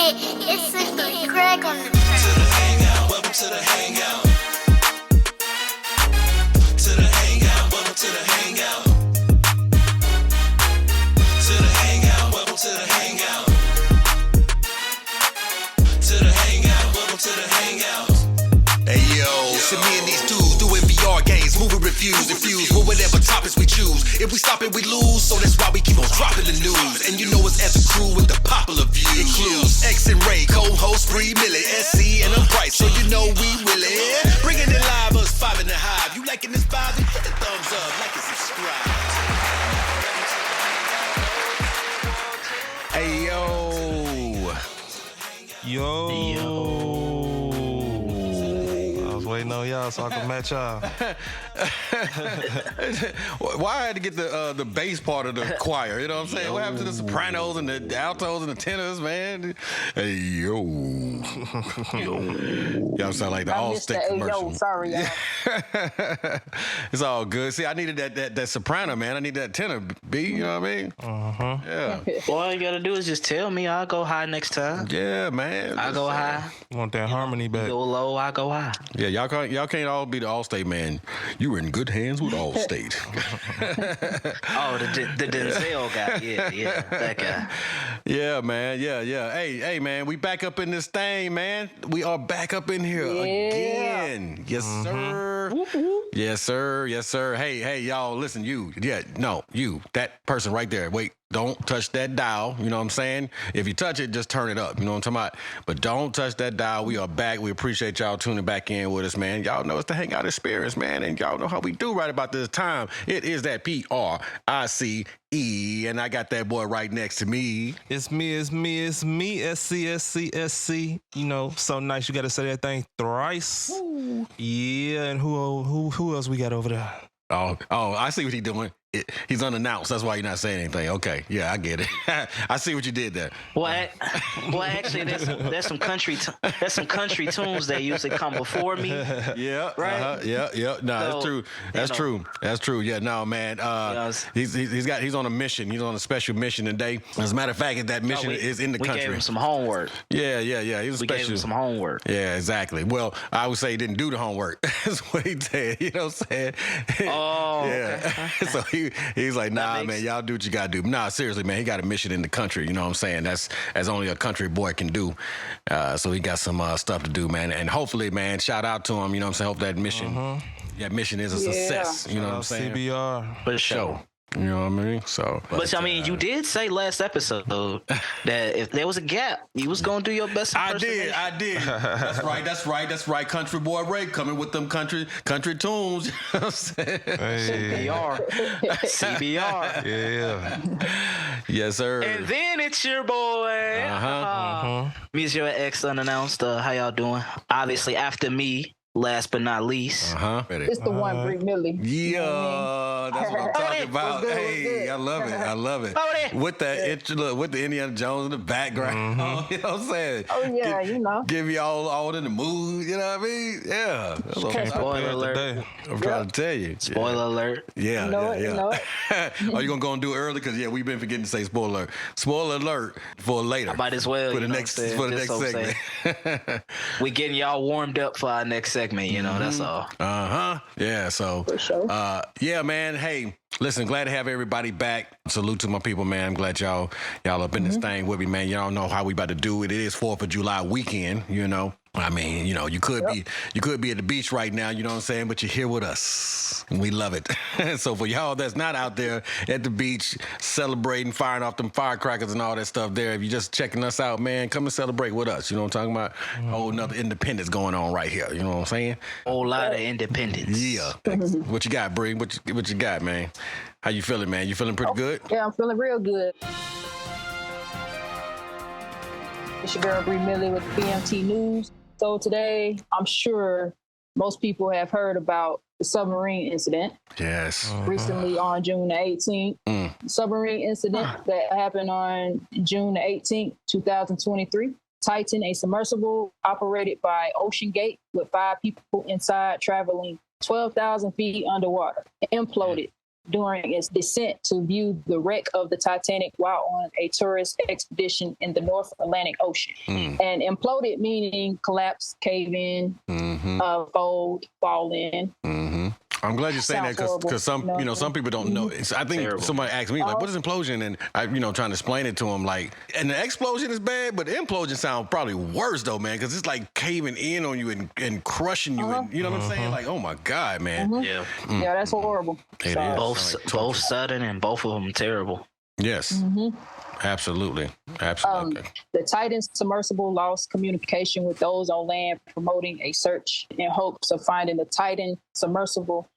It's a good crack on the To the hangout, welcome to the hangout. To the hangout, welcome to the hangout. To the hangout, welcome to the hangout. To the hangout, welcome to the hangout. Hey yo, see me and these dudes doing VR games, moving refuse, infuse with whatever topics we choose. If we stop it, we lose, so that's why we keep on dropping the news. And you know us as a crew with the popular views. Includes X and Ray, co-host Bree, Millie, SC, and I'm Bryce, so you know we really bringing it live, us 5 in the hive. You liking this vibe? Then hit the thumbs up, like and subscribe. Hey yo. I was waiting on y'all so I could match y'all. Why I had to get the bass part of the choir? You know what I'm saying? What happened to the sopranos and the altos and the tenors, man? Hey yo. Y'all sound like the All-State commercial. Yo, sorry, y'all. It's all good. See, I needed that soprano, man. I need that tenor, B. You know what I mean? Yeah. Well, all you gotta do is just tell me. I'll go high next time. Yeah, man. I go high. Want that harmony back. You go low, I go high. Yeah, y'all can't all be the All-State man. You were in good hands with All-State. Oh, the Denzel guy. Yeah, that guy. Yeah, man. Yeah. Hey, man. We back up in this thing, man. We are back up in here again. Yes, sir. Yes, sir. Yes, sir. Hey, y'all. Listen, you. Yeah, no, you. That person right there. Wait. Don't touch that dial, you know what I'm saying? If you touch it, just turn it up, you know what I'm talking about? But don't touch that dial. We are back. We appreciate y'all tuning back in with us, man. Y'all know it's the Hangout Experience, man, and y'all know how we do right about this time. It is that PRICE, and I got that boy right next to me. It's me, SCSCSC. You know, so nice. You got to say that thing thrice. Ooh. Yeah, and who else we got over there? Oh, I see what he's doing. He's unannounced. That's why you're not saying anything. Okay, yeah, I get it. I see what you did there. Well, actually, there's some country tunes that usually come before me. Yeah, right. Yeah. No, that's true. That's true. Yeah, no, man. He's on a mission. He's on a special mission today. As a matter of fact, that mission is in the country. We gave him some homework. Yeah. He was gave him some homework. Yeah, exactly. Well, I would say he didn't do the homework. That's what he said. You know what I'm saying? Oh, yeah. Okay. So he's like, nah, man, y'all do what you gotta do. Nah, seriously, man, he got a mission in the country. You know what I'm saying? That's as only a country boy can do. So he got some stuff to do, man. And hopefully, man, shout out to him. You know what I'm saying? Hope that mission is a success. You know what I'm saying? CBR. For sure. You know what I mean? So, but I mean, you did say last episode that if there was a gap, you was gonna do your best. I did. That's right. Country boy Ray coming with them country tunes. You know what I'm saying? Hey. CBR. Yeah. Yes, sir. And then it's your boy. Monsieur X unannounced. How y'all doing? Obviously, after me. Last but not least, It's the one, Bree Millie. Yeah, that's what I'm talking about. Hey, I love it. With the Indiana Jones in the background, you know what I'm saying? Oh yeah, you know. Give you all in the mood. You know what I mean? Yeah. Spoiler alert. I'm trying to tell you. Spoiler alert. Yeah, You know it. Are you gonna go and do it early? Because we've been forgetting to say spoiler alert. Spoiler alert for later. I might as well for the next segment. We getting y'all warmed up for our next segment. You know, that's all. Yeah. So. For sure. Yeah, man. Hey. Listen, glad to have everybody back. Salute to my people, man. I'm glad y'all up in this thing with me, man. Y'all know how we about to do it. It is 4th of July weekend, you know. I mean, you know, you could be at the beach right now, you know what I'm saying, but you're here with us. And we love it. So for y'all that's not out there at the beach celebrating, firing off them firecrackers and all that stuff there, if you're just checking us out, man, come and celebrate with us. You know what I'm talking about? Whole nother independence going on right here. You know what I'm saying? Whole lot of independence. Yeah. What you got, Bree? What you got, man? How you feeling, man? You feeling pretty good? Yeah, I'm feeling real good. It's your girl Bree Millie with BMT News. So today, I'm sure most people have heard about the submarine incident. Yes. Recently on June the 18th. Submarine incident that happened on June the 18th, 2023. Titan, a submersible operated by Ocean Gate with 5 people inside traveling 12,000 feet underwater, imploded during its descent to view the wreck of the Titanic while on a tourist expedition in the North Atlantic Ocean. And imploded meaning collapse, cave in, fold, fall in. I'm glad you're saying that Sounds because some horrible. some people don't know. I think Terrible. somebody asked me like, "What is implosion?" And I trying to explain it to them like, and the explosion is bad, but the implosion sounds probably worse though, man, because it's like caving in on you and crushing you. And, you know what I'm saying? Like, oh my God, man. Yeah. Yeah, that's horrible. It So- is. Both sudden and both of them terrible. Yes. Absolutely. Absolutely. The Titan submersible lost communication with those on land promoting a search in hopes of finding the Titan submersible.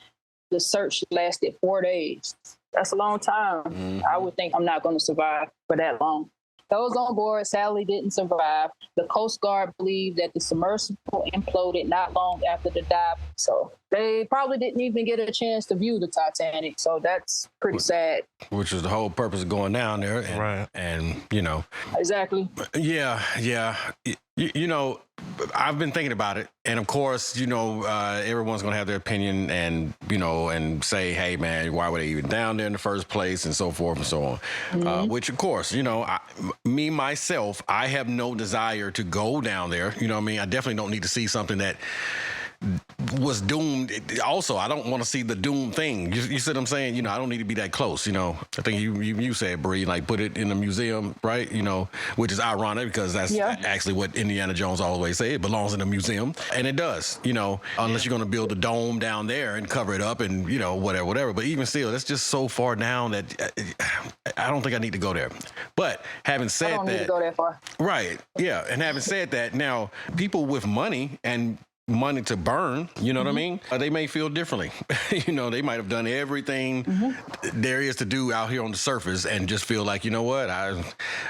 The search lasted 4 days. That's a long time. I would think I'm not going to survive for that long. Those on board sadly didn't survive. The Coast Guard believed that the submersible imploded not long after the dive. So they probably didn't even get a chance to view the Titanic. So that's pretty sad. Which is the whole purpose of going down there. And, Right. And, you know, Exactly. yeah. You know, I've been thinking about it. And of course, you know, everyone's going to have their opinion and, you know, and say, hey, man, why were they even down there in the first place and so forth and so on. Which, of course, you know, myself, I have no desire to go down there. You know what I mean? I definitely don't need to see something that was doomed. Also, I don't want to see the doomed thing. You see what I'm saying? You know, I don't need to be that close. You know, I think you said, Bree, like put it in a museum, right? You know, which is ironic because that's actually what Indiana Jones always say. It belongs in a museum, and it does. You know, unless you're going to build a dome down there and cover it up, and you know, whatever. But even still, that's just so far down that I don't think I need to go there. But having said I don't that, need to go that far. right? Yeah, and having said that, now people with money and money to burn, you know what I mean? They may feel differently. You know, they might have done everything there is to do out here on the surface and just feel like, you know what,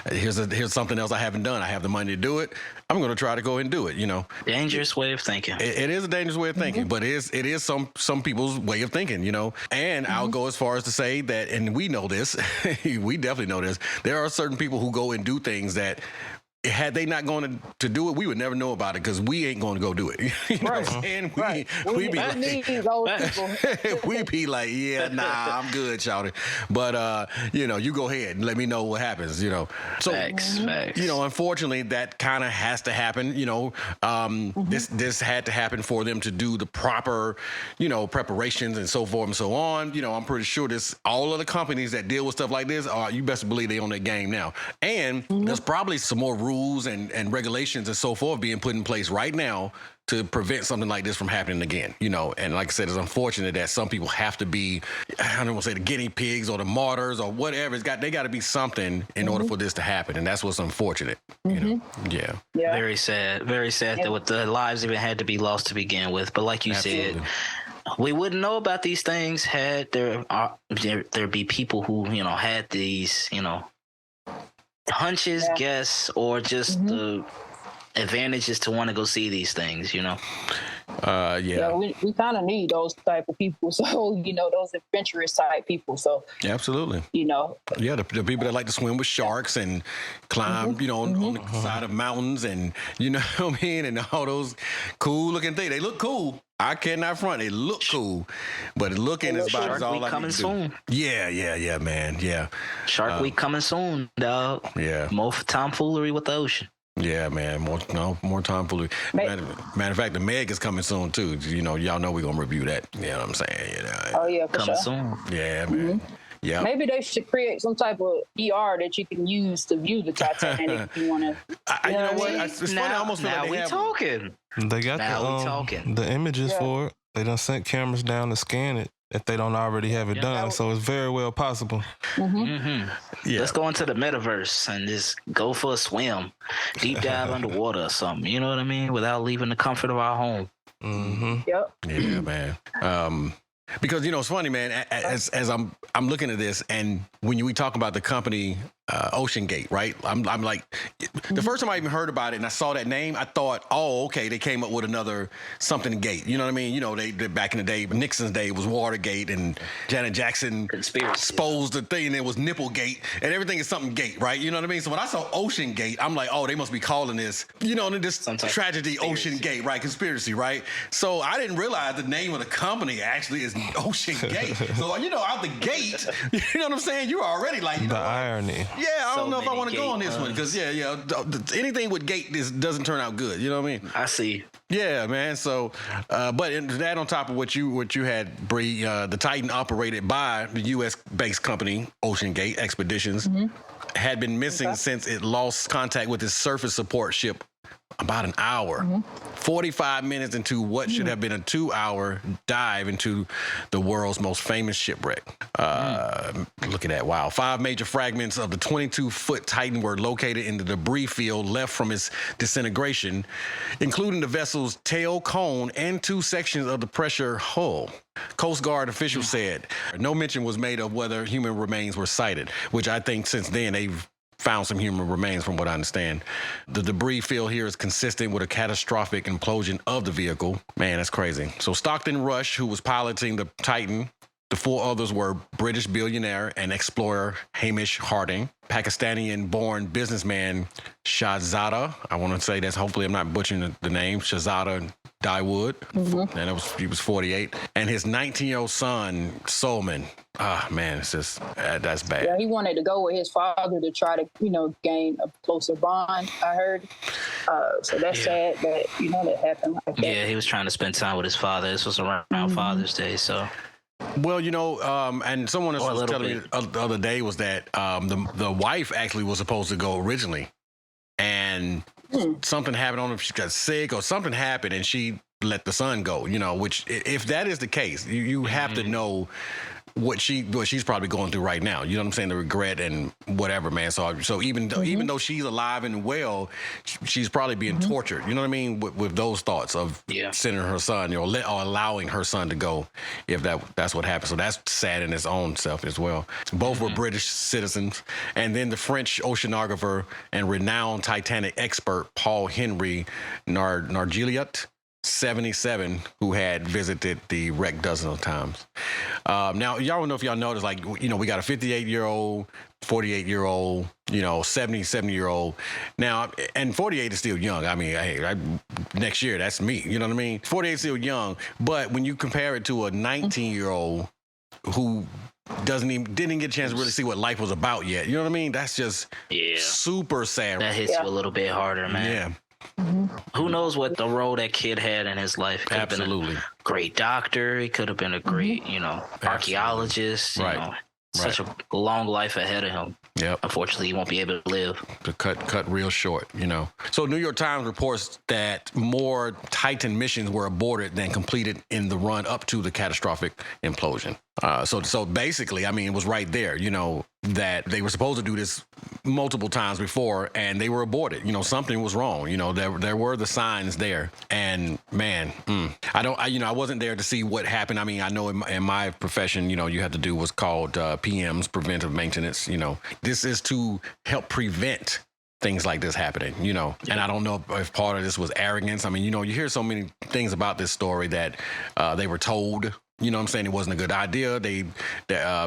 here's something else I haven't done. I have the money to do it. I'm going to try to go ahead and do it, you know. Dangerous way of thinking. It is a dangerous way of thinking, but it is some people's way of thinking, you know. And I'll go as far as to say that, and we know this, we definitely know this, there are certain people who go and do things that had they not gone to do it, we would never know about it because we ain't going to go do it. You know what I'm saying? We be need like, those people. we be like, yeah, nah, I'm good, shouty. But you know, you go ahead and let me know what happens. You know, so Facts. you know, unfortunately, that kind of has to happen. You know, this had to happen for them to do the proper, you know, preparations and so forth and so on. You know, I'm pretty sure all of the companies that deal with stuff like this are, you best believe they on their game now. And there's probably some more rules and regulations and so forth being put in place right now to prevent something like this from happening again, you know. And like I said, it's unfortunate that some people have to be, I don't want to say the guinea pigs or the martyrs or whatever. They got to be something in order for this to happen, and that's what's unfortunate. You know, yeah. Very sad that with the lives even had to be lost to begin with. But like you said, we wouldn't know about these things had there be people who, you know, had these, you know, hunches, guess, or just the advantages to want to go see these things, you know. We kind of need those type of people. So, you know, those adventurous type people. So, absolutely. You know. Yeah, the people that like to swim with sharks and climb, you know, on the side of mountains and, you know what I mean? And all those cool looking things. They look cool. I cannot front. They look cool, but looking is about as all I need to do. Coming soon. Yeah, man. Yeah. Shark Week coming soon, dog. Yeah. More tomfoolery with the ocean. Yeah, man. More tomfoolery. Matter of fact, the Meg is coming soon too. You know, y'all know we're gonna review that. You know what I'm saying? You know. Oh yeah, for Coming sure. soon. Yeah, man. Yeah. Maybe they should create some type of ER that you can use to view the Titanic if you want to. You know what? It's funny. I almost feel now like we they have. talking. They got Now we talking. the images for it. They done sent cameras down to scan it if they don't already have it done. So it's very well possible. Yeah. Let's go into the metaverse and just go for a swim, deep dive underwater or something. You know what I mean? Without leaving the comfort of our home. Yep. Yeah, man. Because you know it's funny, man. As I'm looking at this, and when we talk about the company Ocean Gate, right? I'm like, the first time I even heard about it and I saw that name, I thought, oh, okay, they came up with another something gate. You know what I mean? You know, they back in the day, Nixon's day, it was Watergate, and Janet Jackson exposed the thing, and it was Nipplegate, and everything is something gate, right? You know what I mean? So when I saw Ocean Gate, I'm like, oh, they must be calling this, you know, this tragedy Ocean Gate, right? Conspiracy, right? So I didn't realize the name of the company actually is Ocean Gate. So, you know, out the gate, you know what I'm saying? You're already like, you know, the irony. Yeah, I don't know if I want to go on this one because anything with gate doesn't turn out good. You know what I mean? I see. Yeah, man. So, but that on top of what you had, Bree, the Titan operated by the U.S. based company Ocean Gate Expeditions had been missing since it lost contact with its surface support ship about an hour. 45 minutes into what should have been a 2-hour dive into the world's most famous shipwreck. Look at that. Wow. 5 major fragments of the 22-foot Titan were located in the debris field left from its disintegration, including the vessel's tail cone and 2 sections of the pressure hull. Coast Guard officials said no mention was made of whether human remains were sighted, which I think since then they've found some human remains from what I understand. The debris field here is consistent with a catastrophic implosion of the vehicle. Man, that's crazy. So Stockton Rush, who was piloting the Titan, the 4 others were British billionaire and explorer Hamish Harding, Pakistani-born businessman Shahzada. I want to say that's, hopefully I'm not butchering the name, Shahzada Dawood, and he was 48, and his 19-year-old son Solomon. Ah, man, it's just that's bad. Yeah, he wanted to go with his father to try to, gain a closer bond, I heard. So that's sad that, that happened like that. Yeah, he was trying to spend time with his father. This was around Father's Day, so. Well, and someone else was telling me the other day was that the wife actually was supposed to go originally, and something happened on her. She got sick or something happened, and she let the son go. Which, if that is the case, you have to know what she's probably going through right now. You know what I'm saying? The regret and whatever, man. So even though she's alive and well, she's probably being tortured. You know what I mean? With those thoughts of sending her son, or allowing her son to go, if that's what happened. So that's sad in its own self as well. Both were British citizens, and then the French oceanographer and renowned Titanic expert Paul Henry Nargilliot, 77, who had visited the wreck dozens of times. Now, y'all don't know if y'all noticed, we got a 58-year-old, 48-year-old, 70-year-old. Now, and 48 is still young. I mean, next year, that's me. You know what I mean? 48 is still young. But when you compare it to a 19-year-old who didn't get a chance to really see what life was about yet. You know what I mean? That's just super sad. That hits you a little bit harder, man. Yeah. Who knows what the role that kid had in his life? Could Absolutely. Have been a great doctor. He could have been a great, archaeologist. Such a long life ahead of him. Yep. Unfortunately, he won't be able to live. To cut real short, So New York Times reports that more Titan missions were aborted than completed in the run up to the catastrophic implosion. So basically, I mean, it was right there, that they were supposed to do this multiple times before, and they were aborted. Something was wrong. There were the signs there, and man, I wasn't there to see what happened. I mean, I know in my profession, you have to do what's called PMs, preventive maintenance. This is to help prevent things like this happening, and I don't know if part of this was arrogance. I mean, you hear so many things about this story that they were told. You know what I'm saying? It wasn't a good idea.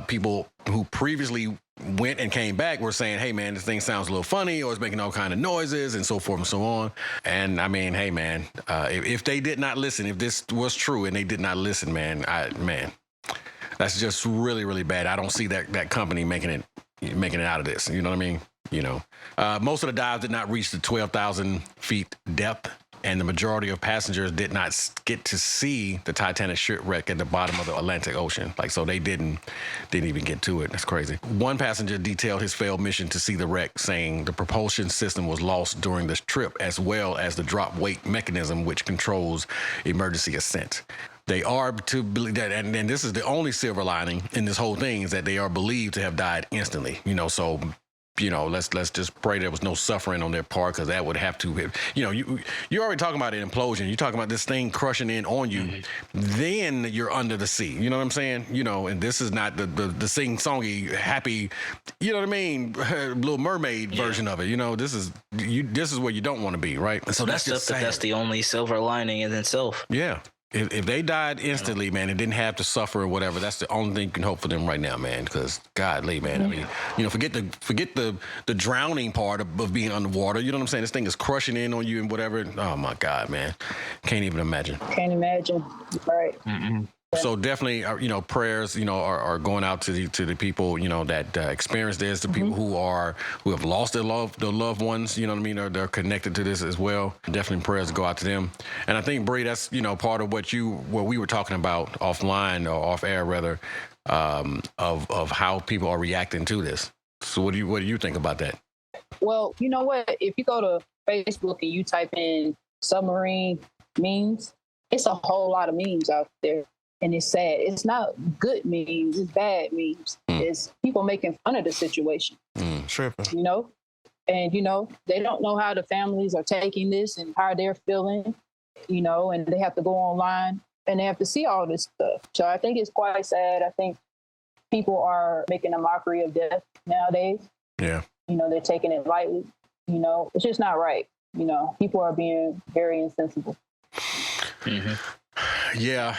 People who previously went and came back were saying, hey, man, this thing sounds a little funny, or it's making all kind of noises and so forth and so on. And I mean, hey, man, if they did not listen, if this was true and they did not listen, man, that's just really, really bad. I don't see that company making it out of this. You know what I mean? Most of the dives did not reach the 12,000 feet depth, and the majority of passengers did not get to see the Titanic shipwreck at the bottom of the Atlantic Ocean. So they didn't even get to it. That's crazy. One passenger detailed his failed mission to see the wreck, saying the propulsion system was lost during this trip, as well as the drop weight mechanism which controls emergency ascent. They are to believe that, and this is the only silver lining in this whole thing, is that they are believed to have died instantly. So let's just pray there was no suffering on their part, because that would have to, you're already talking about an implosion. You're talking about this thing crushing in on you. Then you're under the sea. You know what I'm saying? And this is not the sing-songy, happy, you know what I mean, Little Mermaid version of it. This is where you don't want to be, right? And so that's just sad. That's the only silver lining in itself. Yeah. If they died instantly, man, and didn't have to suffer or whatever, that's the only thing you can hope for them right now, man. Because godly, man, I mean, forget the drowning part of being underwater. You know what I'm saying? This thing is crushing in on you and whatever. Oh my God, man, can't even imagine. Can't imagine. Right. So definitely, prayers, are going out to the people, that experience this, the people who have lost their loved ones, you know what I mean? They're connected to this as well. Definitely prayers go out to them. And I think, Bree, that's, part of what we were talking about offline or off air rather, of how people are reacting to this. So what do you think about that? Well, you know what? If you go to Facebook and you type in submarine memes, it's a whole lot of memes out there. And it's sad. It's not good memes. It's bad memes. It's people making fun of the situation. Tripping. And, they don't know how the families are taking this and how they're feeling, and they have to go online and they have to see all this stuff. So I think it's quite sad. I think people are making a mockery of death nowadays. Yeah. They're taking it lightly. It's just not right. People are being very insensible. Mm-hmm. Yeah.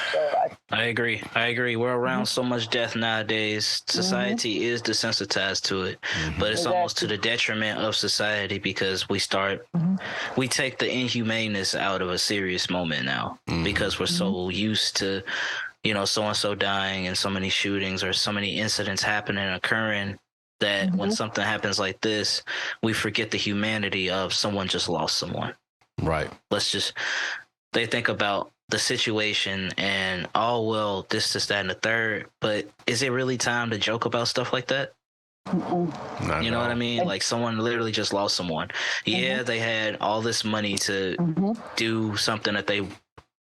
I agree. We're around so much death nowadays. Society is desensitized to it, but it's almost to the detriment of society, because we take the inhumaneness out of a serious moment now, because we're so used to, so-and-so dying and so many shootings or so many incidents happening and occurring that when something happens like this, we forget the humanity of someone just lost someone. Right. They think about the situation and, this, that, and the third. But is it really time to joke about stuff like that? You know what I mean? Like, someone literally just lost someone. Yeah, they had all this money to do something that they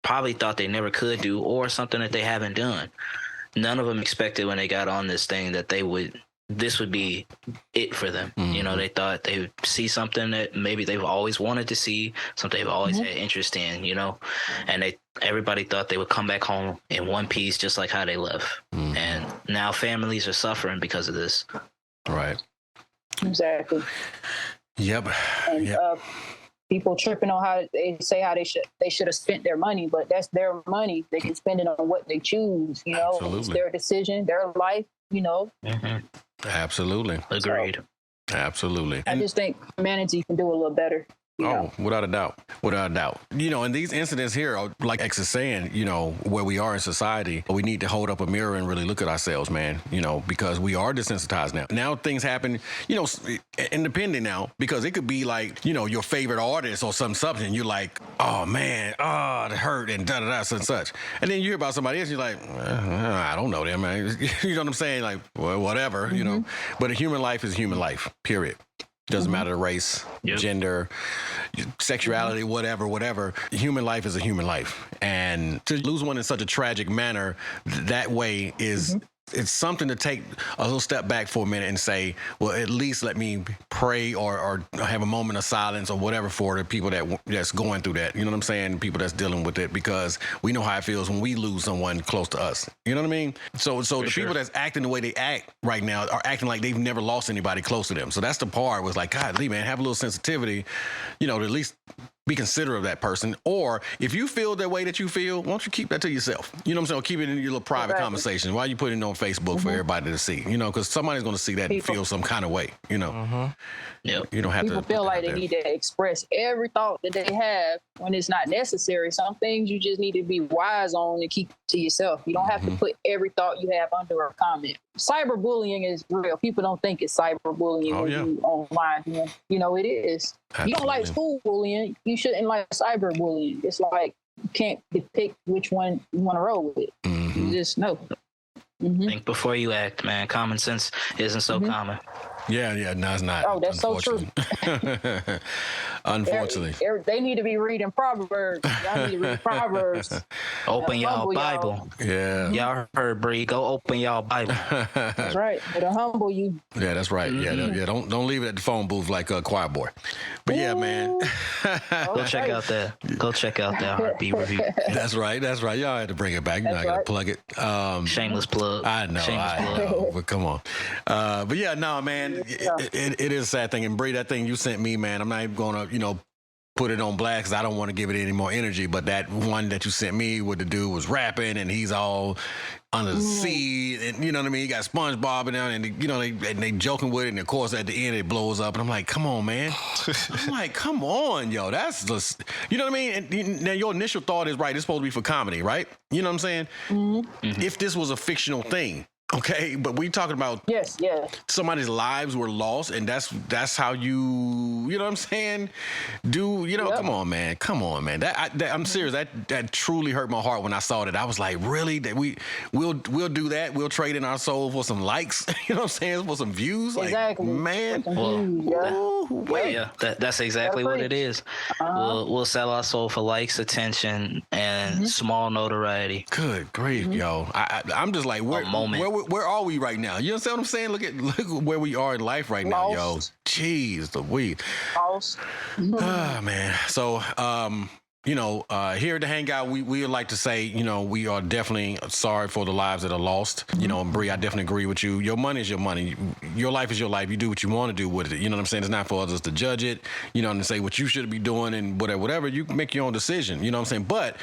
probably thought they never could do, or something that they haven't done. None of them expected when they got on this thing that this would be it for them. They thought they would see something that maybe they've always wanted to see, something they've always had interest in, and everybody thought they would come back home in one piece, just like how they left. And now families are suffering because of this. Right. Exactly. Yep. And people tripping on how they say how they should have spent their money, but that's their money. They can spend it on what they choose. Absolutely. It's their decision, their life. Absolutely. Agreed. Absolutely. I just think humanity can do a little better. Without a doubt. And these incidents here are, like X is saying, where we are in society, we need to hold up a mirror and really look at ourselves, man, because we are desensitized now. Now things happen, independent now, because it could be like, your favorite artist or something. You're like, oh man, it hurt and da-da-da, such and such. And then you hear about somebody else, you're like, I don't know them, man. You know what I'm saying? Like, well, whatever, But a human life is a human life, period. Doesn't matter the race, gender, sexuality, whatever. Human life is a human life. And to lose one in such a tragic manner that way is... It's something to take a little step back for a minute and say, well, at least let me pray or have a moment of silence or whatever for the people that's going through that. You know what I'm saying? People that's dealing with it, because we know how it feels when we lose someone close to us. You know what I mean? So the people that's acting the way they act right now are acting like they've never lost anybody close to them. So that's the part was like, God, Lee, man, have a little sensitivity, to at least be considerate of that person. Or if you feel that way that you feel, why don't you keep that to yourself? You know what I'm saying? Or keep it in your little private conversation. Why are you putting it on Facebook for everybody to see? Because somebody's going to see that and feel some kind of way, You don't have People feel like they need to express every thought that they have when it's not necessary. Some things you just need to be wise on and keep to yourself. You don't have to put every thought you have under a comment. Cyberbullying is real. People don't think it's cyberbullying when you online. It is. Absolutely. You don't like school bullying, you shouldn't like cyberbullying. It's like you can't pick which one you want to roll with. You just know. Think before you act, man. Common sense isn't so common. Yeah. No, it's not. Oh, that's so true. Unfortunately. They need to be reading Proverbs. Y'all need to read Proverbs. Open y'all Humble Bible. Yeah. Y'all heard Bree. Go open y'all Bible. That's right. It'll humble you. Yeah, that's right. Yeah. Don't leave it at the phone booth like a choir boy. But yeah, man. Go check out that. Go check out that heartbeat review. That's right. Y'all had to bring it back. You know, I gotta plug it. Shameless plug. I know, but come on. But yeah, no, man, it is a sad thing. And Bree, that thing you sent me, man, I'm not even gonna, put it on black because I don't want to give it any more energy. But that one that you sent me, where the dude was rapping and he's all under the sea, and you know what I mean. He got SpongeBob in there, and they joking with it, and of course at the end it blows up, and I'm like, come on, man. I'm like, come on, yo, that's just, you know what I mean. And now your initial thought is right. It's supposed to be for comedy, right? You know what I'm saying? Mm-hmm. If this was a fictional thing. Okay, but we talking about somebody's lives were lost, and that's how you know what I'm saying? Come on, man. That I'm serious. That truly hurt my heart when I saw that. I was like, really? That we'll do that? We'll trade in our soul for some likes? You know what I'm saying? For some views? Exactly. Like, man. That's exactly what it is. We'll sell our soul for likes, attention, and small notoriety. Good grief, yo. I'm just like, where are we right now? You understand what I'm saying? Look where we are in life right now, yo. Jeez, the weed. Ah, man. So, here at the Hangout, we would like to say, we are definitely sorry for the lives that are lost. And Bree, I definitely agree with you. Your money is your money. Your life is your life. You do what you want to do with it. You know what I'm saying? It's not for others to judge it, and say what you should be doing and whatever. You make your own decision. You know what I'm saying? But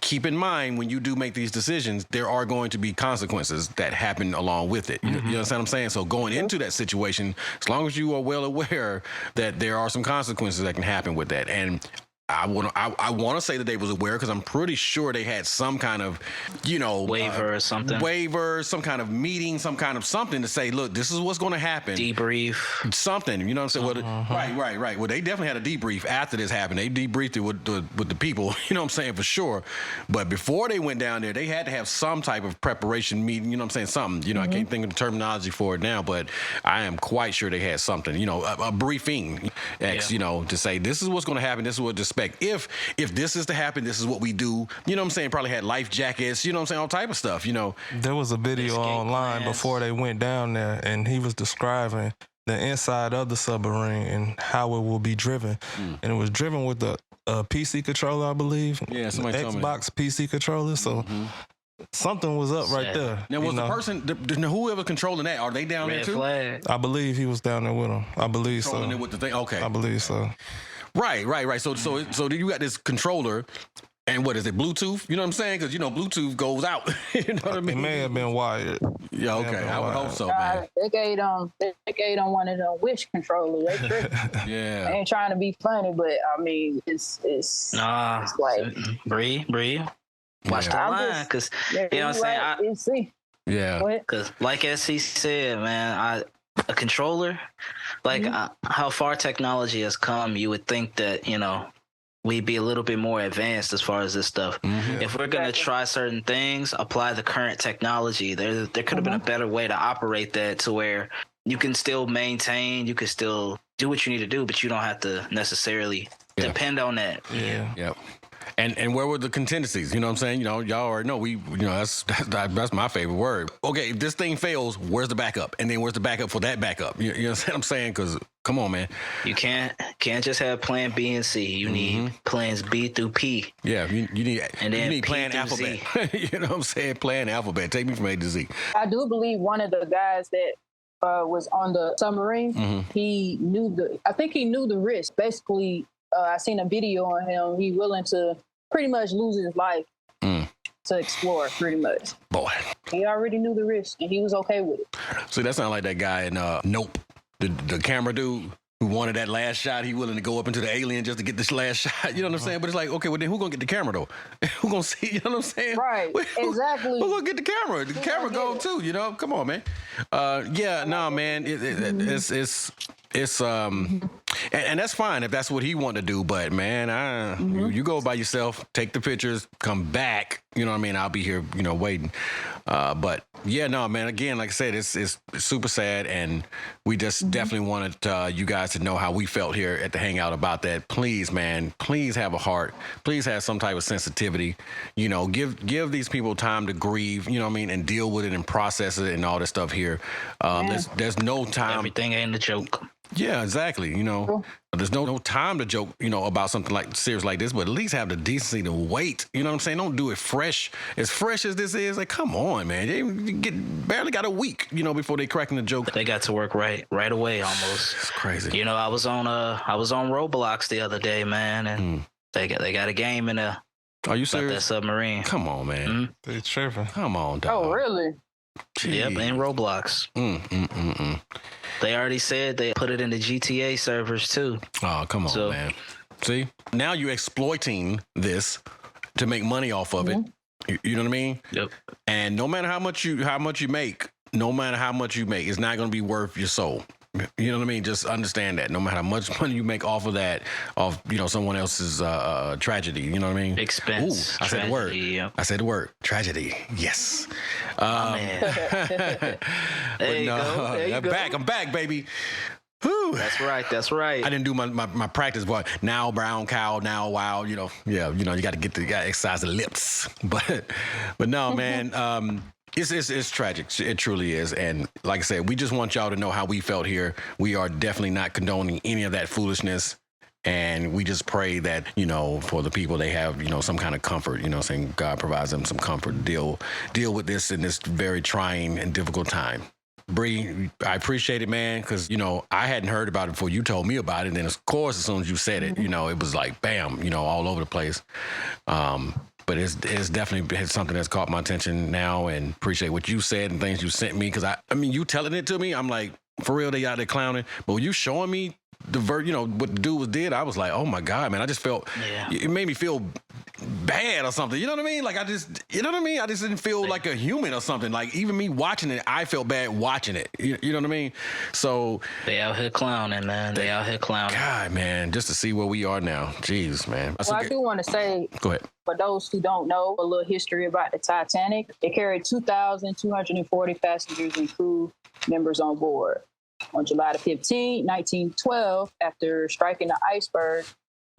keep in mind, when you do make these decisions, there are going to be consequences that happen along with it. You understand what I'm saying? So going into that situation, as long as you are well aware that there are some consequences that can happen with that. And I want to say that they was aware because I'm pretty sure they had some kind of, waiver or something. Waiver, some kind of meeting, some kind of something to say, look, this is what's going to happen. Debrief. Something, you know what I'm saying? Right. Well, they definitely had a debrief after this happened. They debriefed it with the people, you know what I'm saying, for sure. But before they went down there, they had to have some type of preparation meeting, you know what I'm saying, something. I can't think of the terminology for it now, but I am quite sure they had something, a briefing, to say, this is what's going to happen, this is what to expect. If this is to happen, this is what we do. You know what I'm saying? Probably had life jackets, you know what I'm saying? All type of stuff, There was a video online before they went down there, and he was describing the inside of the submarine and how it will be driven. And it was driven with the PC controller, I believe. Yeah, somebody told me. Xbox PC controller. So something was up right there. Now, was the person, whoever controlling that, are they down there too? Flag. I believe he was down there with him. I believe controlling so. It with the thing? Okay. I believe so. Right. So you got this controller, and what is it, Bluetooth? You know what I'm saying? Because, Bluetooth goes out. You know what I mean? It may have been wired. Yeah, okay. I would hope so, man. They gave on one of them Wish controllers. They tripping. Yeah. I ain't trying to be funny, but I mean, it's like Bree, watch the line, because you know what I'm saying. Yeah. Because like SC said, man, a controller, like how far technology has come, you would think that we'd be a little bit more advanced as far as this stuff. If we're gonna try certain things, apply the current technology. There could have been a better way to operate that to where you can still maintain, you can still do what you need to do, but you don't have to necessarily depend on that. Yeah. Yep. And where were the contingencies? You know what I'm saying? Y'all already know that's my favorite word. Okay, if this thing fails, where's the backup? And then where's the backup for that backup? You know what I'm saying? Because come on, man. You can't just have plan B and C. You need plans B through P. Yeah, you need plan alphabet. You know what I'm saying? Plan alphabet. Take me from A to Z. I do believe one of the guys that was on the submarine, he knew the risk. Basically, I seen a video on him. He willing to pretty much lose his life to explore, pretty much. Boy. He already knew the risk, and he was okay with it. See, that sounds like that guy in Nope, the camera dude who wanted that last shot. He willing to go up into the alien just to get this last shot. You know what I'm saying? But it's like, okay, well, then who going to get the camera, though? Who going to see? You know what I'm saying? Right, exactly. Who going to get the camera? The camera go, too, Come on, man. Man. It's And that's fine if that's what he wanted to do. But man, you go by yourself, take the pictures, come back. You know what I mean? I'll be here, waiting. But yeah, no, man. Again, like I said, it's super sad, and we just definitely wanted you guys to know how we felt here at the Hangout about that. Please, man, please have a heart. Please have some type of sensitivity. Give these people time to grieve. You know what I mean, and deal with it and process it and all this stuff here. There's no time. Everything ain't a joke. Yeah, exactly. There's no time to joke, about something like serious like this, but at least have the decency to wait. You know what I'm saying? Don't do it fresh as this is. Like, come on, man. They barely got a week, before they cracking the joke. They got to work right away almost. It's crazy. I was on Roblox the other day, man, and they got a game in there. Are you about serious? that submarine. Come on, man. They tripping. Come on, dog. Oh, really? Jeez. Yep, in Roblox. They already said they put it in the GTA servers too. Oh, come on, man. See, now you're exploiting this to make money off of it. You know what I mean? Yep. And no matter how much you make, it's not going to be worth your soul. You know what I mean? Just understand that. No matter how much money you make off of that, someone else's tragedy. You know what I mean? Expense. Ooh, I said the word. Yep. I said the word. Tragedy. Yes. Man. There you go. There you go. I'm back, baby. Whew. That's right. I didn't do my practice, but now brown cow, now wow, you got to exercise the lips. But no, man. It's tragic. It truly is. And like I said, we just want y'all to know how we felt here. We are definitely not condoning any of that foolishness. And we just pray that, for the people, they have, some kind of comfort, saying God provides them some comfort to deal with this in this very trying and difficult time. Bree, I appreciate it, man, because, I hadn't heard about it before you told me about it. And then, of course, as soon as you said it, it was like, bam, all over the place. But it's definitely something that's caught my attention now, and appreciate what you said and things you sent me. Because, I mean, you telling it to me, I'm like, for real, they out there clowning. But when you showing me what the dude did, I was like, oh, my God, man. I just felt, it made me feel bad or something. You know what I mean? Like, I just didn't feel like a human or something. Like, even me watching it, I felt bad watching it. You know what I mean? So they out here clowning, man. They out here clowning. God, man, just to see where we are now. Jeez, man. Well, I do want to say, go ahead. For those who don't know, a little history about the Titanic. It carried 2,240 passengers and crew members on board. On July the 15th, 1912, after striking the iceberg,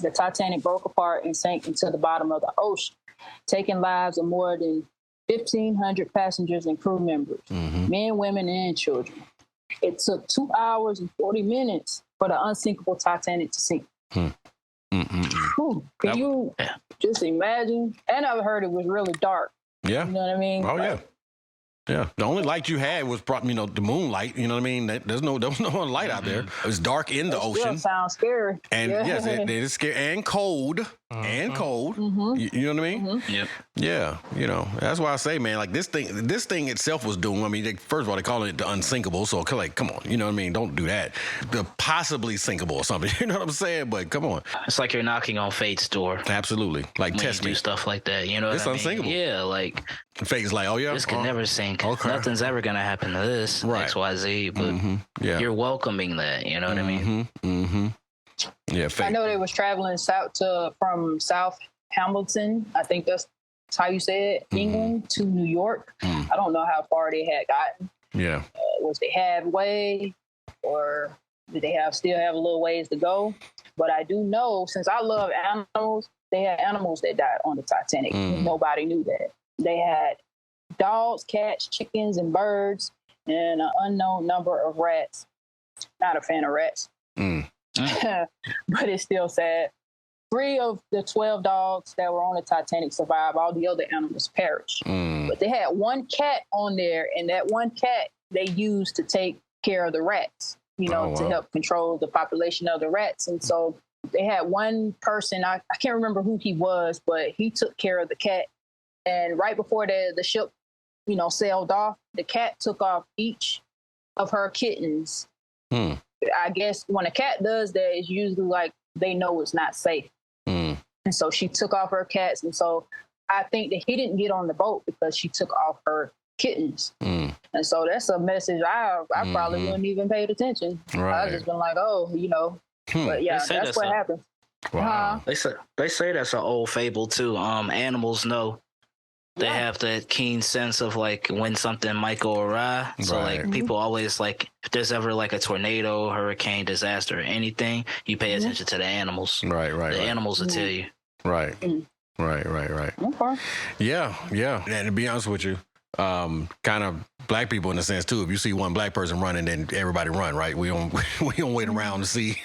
the Titanic broke apart and sank into the bottom of the ocean, taking lives of more than 1,500 passengers and crew members, men, women, and children. It took 2 hours and 40 minutes for the unsinkable Titanic to sink. Whew. Can you just imagine? And I've heard it was really dark. Yeah. You know what I mean? Oh, yeah. Yeah, the only light you had was probably, the moonlight. You know what I mean? There was no light out there. It was dark in the ocean. Sounds scary. And yes, it is scary and cold. And cold. You know what I mean? Yep. Yeah. That's why I say, man, like this thing itself was doomed. I mean, first of all, they call it the unsinkable. So like, come on, you know what I mean? Don't do that. The possibly sinkable or something. You know what I'm saying? But come on. It's like you're knocking on fate's door. Absolutely. Like, when test you me. do stuff like that. You know, it's unsinkable. Yeah, like fate is like, oh yeah, this can never sink. Okay. Nothing's ever gonna happen to this XYZ. But you're welcoming that. You know what I mean? Yeah, fate. I know they was traveling from South Hamilton. I think that's how you say it, England to New York. I don't know how far they had gotten. Yeah. Was they halfway, or did they still have a little ways to go? But I do know, since I love animals, they had animals that died on the Titanic. Nobody knew that. They had dogs, cats, chickens, and birds, and an unknown number of rats. Not a fan of rats. But it's still sad. 3 of the 12 dogs that were on the Titanic survived. All the other animals perished. But they had one cat on there, and that one cat they used to take care of the rats, to help control the population of the rats. And so they had one person, I can't remember who he was, but he took care of the cat. And right before the ship, sailed off, the cat took off each of her kittens. I guess when a cat does that, it's usually like they know it's not safe. And so she took off her cats. And so I think that he didn't get on the boat because she took off her kittens. And so that's a message I probably wouldn't even paid attention. Right. I just been like, oh, But yeah, They say that's that's what a- happened. Wow. They say that's an old fable too. Animals know. They have that keen sense of like when something might go awry. So Right. like people always like if there's ever like a tornado, hurricane, disaster, or anything, you pay attention to the animals. Right. The animals will tell you. Right. Right. Okay. Yeah. And to be honest with you, kind of black people in a sense too. If you see one black person running, then everybody run, right? We don't wait around to see.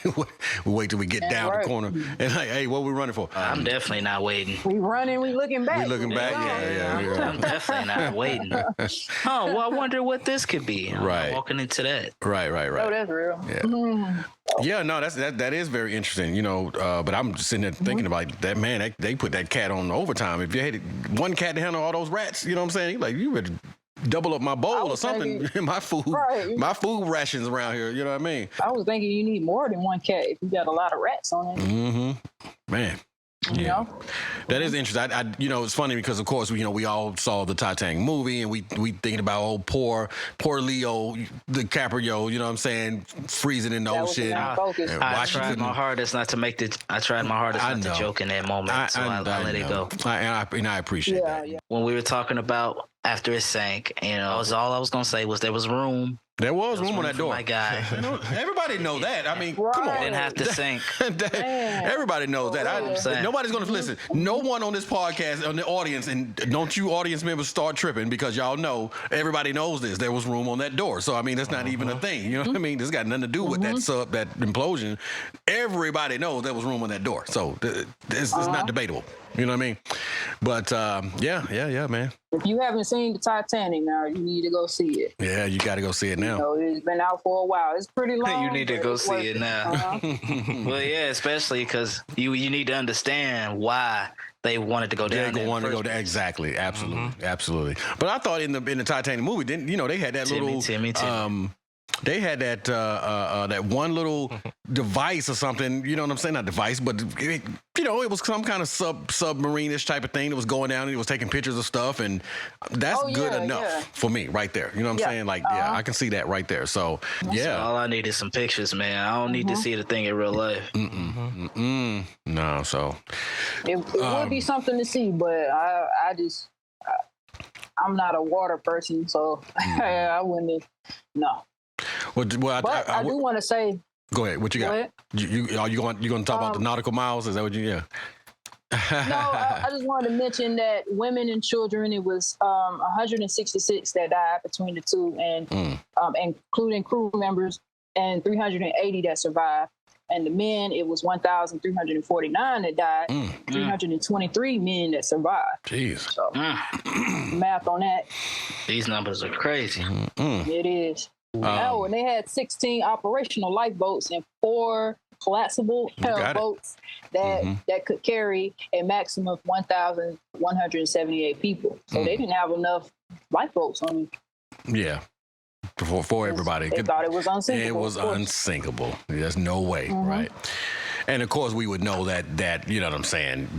We wait till we get down right. the corner and like, hey, what we running for? I'm definitely not waiting. We running, we looking back. We looking back, yeah. I'm definitely not waiting. Oh, well, I wonder what this could be. I'm Right. walking into that. Right. Oh, that's real. Yeah. Yeah, no, that is very interesting, you know. But I'm just sitting there thinking about that. Man, they put that cat on overtime. If you had one cat to handle all those rats, you know what I'm saying? He like, you better double up my bowl or something. thinking- my food, Right. my food rations around here. You know what I mean? I was thinking you need more than one cat if you got a lot of rats on it. Mm-hmm. Man. You know? That is interesting. I you know, it's funny because of course we all saw the Titanic movie and we thinking about poor Leo DiCaprio, you know what I'm saying, freezing in the That was ocean. the main focus. And I why she tried couldn't- my hardest not to make the. I tried my hardest I not to know. joke in that moment, so I let it know. go. And I appreciate Yeah, that. yeah. When we were talking about after it sank, you know, all I was gonna say was there was room. There was There was room on that for door. my guy. You know, everybody knows that. I mean, come on. Right. Didn't have to sink. Everybody knows that. I'm saying. Nobody's going to listen. No one on this podcast, on the audience, and don't you audience members start tripping because y'all know, everybody knows this. There was room on that door. So, I mean, that's not even a thing. You know what I mean? This got nothing to do with that implosion. Everybody knows there was room on that door. So, it's not debatable. You know what I mean? But, yeah, man. If you haven't seen the Titanic now, you need to go see it. Yeah, you got to go see it now. You know, it's been out for a while. It's pretty long. You need to but go it's see worth it now. Well, yeah, especially because you need to understand why they wanted to go down. They wanted to go there. Exactly. Absolutely. But I thought in the Titanic movie, didn't you know they had that little Timmy. they had that one little device or something, you know what I'm saying? Not device, but it, it was some kind of submarine-ish type of thing that was going down and it was taking pictures of stuff, and that's good enough for me right there. You know what I'm saying? Like, yeah, I can see that right there. So, yeah. So all I need is some pictures, man. I don't need to see the thing in real life. No, so. It would be something to see, but I'm not a water person, so I wouldn't. No. Well, But I do want to say. Go ahead. What you got? Go ahead. You going to talk about the nautical miles? Is that what you? Yeah. No, I just wanted to mention that women and children, it was 166 that died between the two, and including crew members, and 380 that survived. And the men, it was 1,349 that died, 323 men that survived. Jeez. So, math on that. These numbers are crazy. It is. Now, and they had 16 operational lifeboats and 4 collapsible boats that could carry a maximum of 1,178 people. So they didn't have enough lifeboats on them. Yeah. For everybody. They thought it was unsinkable. It was unsinkable. There's no way, right? And of course, we would know that you know what I'm saying,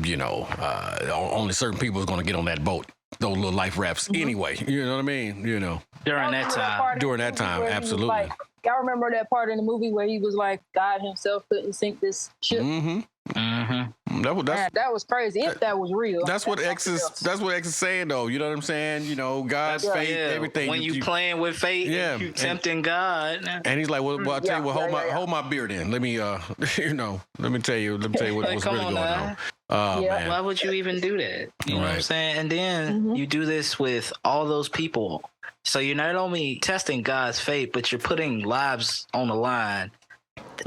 only certain people is going to get on that boat, those little life rafts anyway. You know what I mean? During that time. Absolutely. Like, I remember that part in the movie where he was like, God himself couldn't sink this ship. That was crazy. If that was real, that's what X is saying, though. You know what I'm saying? God's fate, everything. When you playing with fate, you tempting God. And he's like, well, I'll tell you what, hold my beer then. Let me, let me tell you what's really going on. Man. Why would you even do that? You know what I'm saying? And then you do this with all those people. So you're not only testing God's fate, but you're putting lives on the line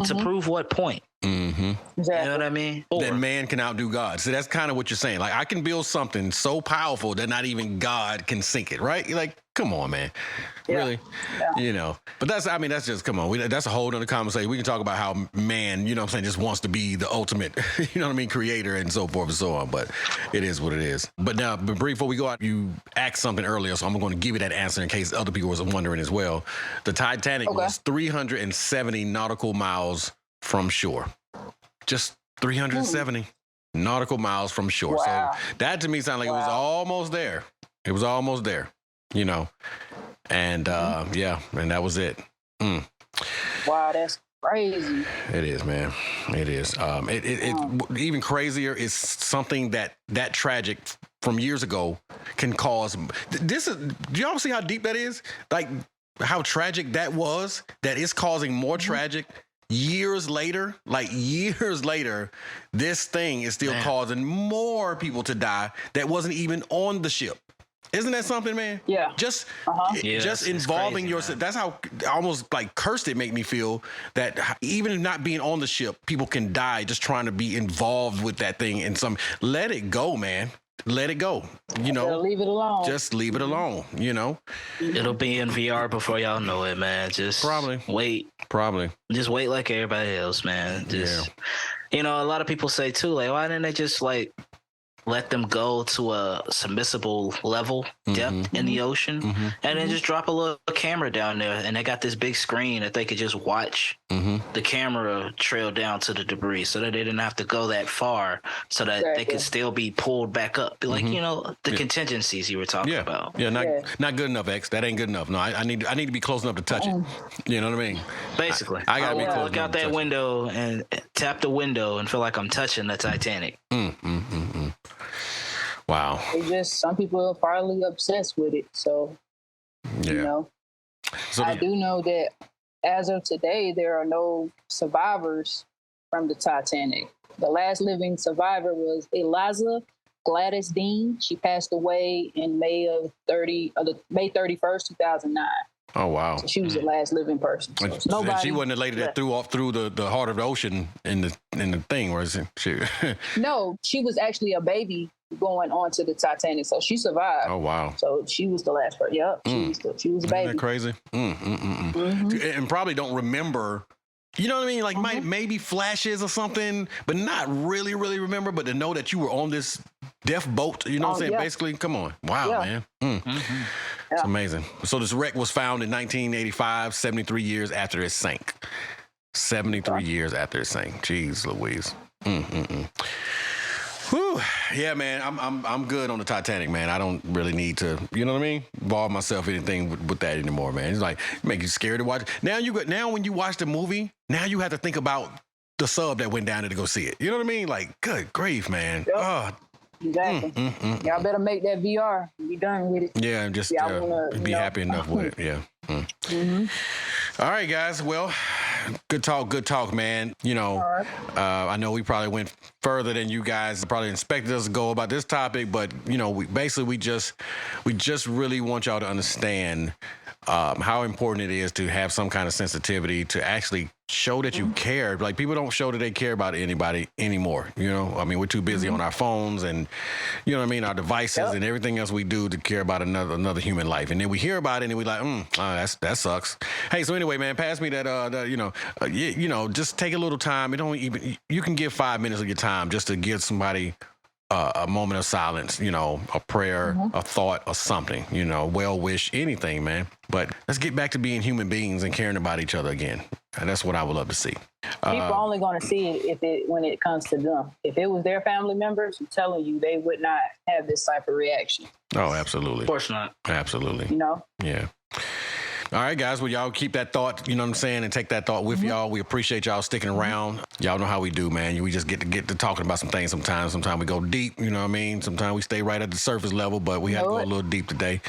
to prove what point? Exactly. You know what I mean? That man can outdo God. So that's kind of what you're saying. Like, I can build something so powerful that not even God can sink it, right? You're like, come on, man. Really? Yeah. But that's just, come on. That's a whole other conversation. We can talk about how man, you know what I'm saying, just wants to be the ultimate, you know what I mean, creator and so forth and so on. But it is what it is. But now, before we go out, you asked something earlier, so I'm going to give you that answer in case other people was wondering as well. The Titanic was 370 nautical miles from shore. Just 370 nautical miles from shore. Wow. So that to me sounded like it was almost there. It was almost there, And and that was it. Wow, that's Crazy. It is, man. It is. Even crazier is something that tragic from years ago can cause. This is. Do y'all see how deep that is? Like how tragic that was. That is causing more tragic. Years later, this thing is still causing more people to die that wasn't even on the ship. Isn't that something, man? Yeah. Just It's involving crazy, yourself. That's how almost like cursed it make me feel that even not being on the ship, people can die just trying to be involved with that thing in some. Let it go, man. Let it go. You know, leave it alone. Just leave it alone. You know, It'll be in VR before y'all know it, man. Just Probably. wait. probably. Just wait like everybody else, man. Just you know, a lot of people say too, like, why didn't they just like let them go to a submersible level depth in the ocean and then just drop a little camera down there, and they got this big screen that they could just watch the camera trail down to the debris so that they didn't have to go that far, so that they could still be pulled back up. Like, you know, the contingencies you were talking about. Not good enough, X. That ain't good enough. No, I need to be close enough to touch it. You know what I mean? Basically, I gotta be close look enough out to that touch it. window and tap the window and feel like I'm touching the Titanic. Wow. Some people are probably obsessed with it. So, you know, So I do know that as of today, there are no survivors from the Titanic. The last living survivor was Eliza Gladys Dean. She passed away in May 31st, 2009. Oh wow. So she was the last living person. So it's nobody. And she wasn't the lady that threw off through the heart of the ocean in the thing, was she? No, she was actually a baby going on to the Titanic, so she survived. Oh wow. So she was the last person. Yep, she was a baby. Isn't that crazy? And probably don't remember. You know what I mean? Like maybe flashes or something, but not really remember. But to know that you were on this death boat, you know what I'm saying? Yeah. Basically, come on. Wow, man. It's amazing. So this wreck was found in 1985, 73 years after it sank. 73 years after it sank. Jeez Louise. Whew. Yeah, man, I'm good on the Titanic, man. I don't really need to, you know what I mean, involve myself in anything with that anymore, man. It's like make you scared to watch. Now when you watch the movie, now you have to think about the sub that went down there to go see it. You know what I mean? Like, good grief, man. Yep. Oh, Exactly. Y'all better make that VR. Be done with it. yeah, and just be happy enough with it. Yeah. All right, guys. Well, good talk, man. You know, I know we probably went further than you guys probably expected us to go about this topic, but you know, we just really want y'all to understand how important it is to have some kind of sensitivity to actually show that you care. Like people don't show that they care about anybody anymore. You know, I mean, we're too busy on our phones and you know what I mean, our devices and everything else we do to care about another human life. And then we hear about it and we like, that sucks. Hey, so anyway, man, pass me that. Just take a little time. You can give 5 minutes of your time just to give somebody a moment of silence, you know, a prayer, a thought, or something, you know, well wish, anything, man. But let's get back to being human beings and caring about each other again. And that's what I would love to see. People are only going to see it when it comes to them. If it was their family members, I'm telling you, they would not have this type of reaction. Oh, absolutely. Of course not. Absolutely. You know? Yeah. All right, guys. Well, y'all keep that thought, you know what I'm saying, and take that thought with y'all. We appreciate y'all sticking around. Y'all know how we do, man. We just get to talking about some things sometimes. Sometimes we go deep, you know what I mean? Sometimes we stay right at the surface level, but we have to go a little deep today.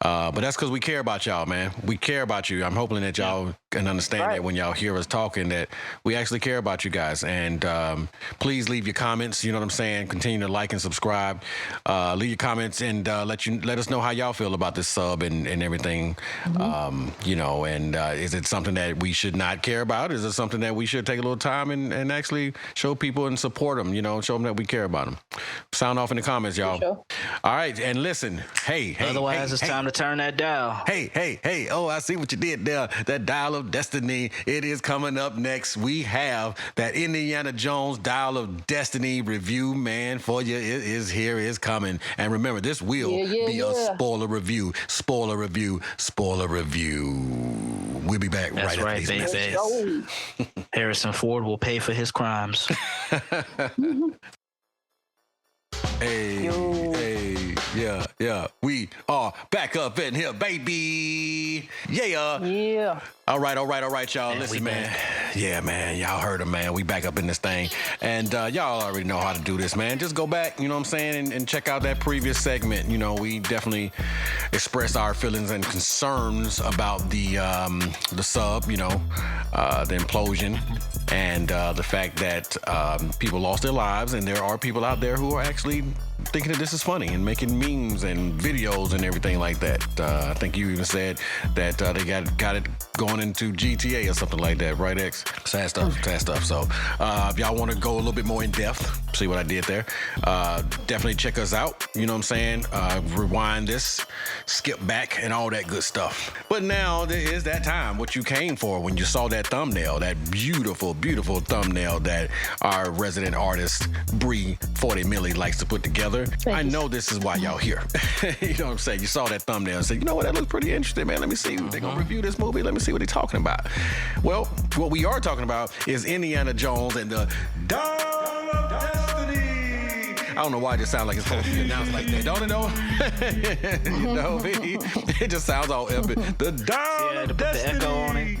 But that's because we care about y'all, man. We care about you. I'm hoping that y'all can understand that when y'all hear us talking, that we actually care about you guys. And please leave your comments, you know what I'm saying? Continue to like and subscribe. Leave your comments and let us know how y'all feel about this sub and everything. You know, and is it something that we should not care about? Is it something that we should take a little time and actually show people and support them, you know, show them that we care about them? Sound off in the comments, y'all. Sure. All right. And listen, hey. Otherwise, it's time to turn that dial. Hey. Oh, I see what you did there. That dial of destiny. It is coming up next. We have that Indiana Jones dial of destiny review, man, for you. It is here. It's coming. And remember, this will be a spoiler review. Spoiler review. We'll be back That's right after these messages. Harrison Ford will pay for his crimes. Hey, yeah. yeah. We are back up in here, baby. Yeah. Yeah. All right, y'all. Man, Listen, we man. back. Yeah, man. Y'all heard him, man. We back up in this thing. And y'all already know how to do this, man. Just go back, you know what I'm saying, and check out that previous segment. You know, we definitely expressed our feelings and concerns about the sub, you know, the implosion, and the fact that people lost their lives, and there are people out there who are actually thinking that this is funny and making memes and videos and everything like that. I think you even said that they got it going into GTA or something like that, right, X? Sad stuff. So if y'all want to go a little bit more in depth, see what I did there, definitely check us out. You know what I'm saying? Rewind this, skip back, and all that good stuff. But now there is that time, what you came for when you saw that thumbnail, that beautiful, beautiful thumbnail that our resident artist, Bree 40 Millie, likes to put together. I know this is why y'all here. You know what I'm saying? You saw that thumbnail and said, you know what, that looks pretty interesting, man. Let me see. They're going to review this movie. Let me see what they're talking about. Well, what we are talking about is Indiana Jones and the Dawn of Destiny. I don't know why it just sounds like it's supposed to be announced like that. Don't it, though? You know, it just sounds all epic. The Dawn of Put Destiny. the echo on it.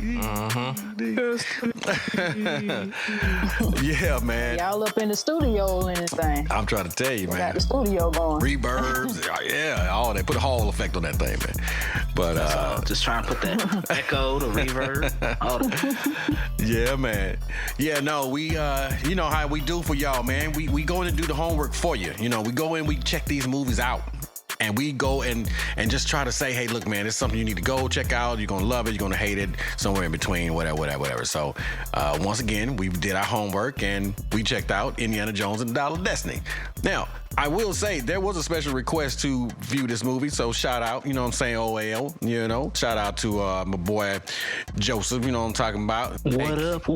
Yeah, man. Y'all up in the studio in this thing. I'm trying to tell you, Got man. the studio going. Reverbs, yeah, all that. Put a Hall effect on that thing, man. But Just trying to put that echo, the reverb, all that. yeah, man. Yeah, no, we you know how we do for y'all, man. We go in and do the homework for you. You know, we go in, we check these movies out. And we go and just try to say, hey, look, man, it's something you need to go check out. You're going to love it. You're going to hate it. Somewhere in between, whatever. So, once again, we did our homework and we checked out Indiana Jones and the Dial of Destiny. Now, I will say there was a special request to view this movie. So, shout out, you know what I'm saying, OAL, you know. Shout out to my boy Joseph, you know what I'm talking about. What up?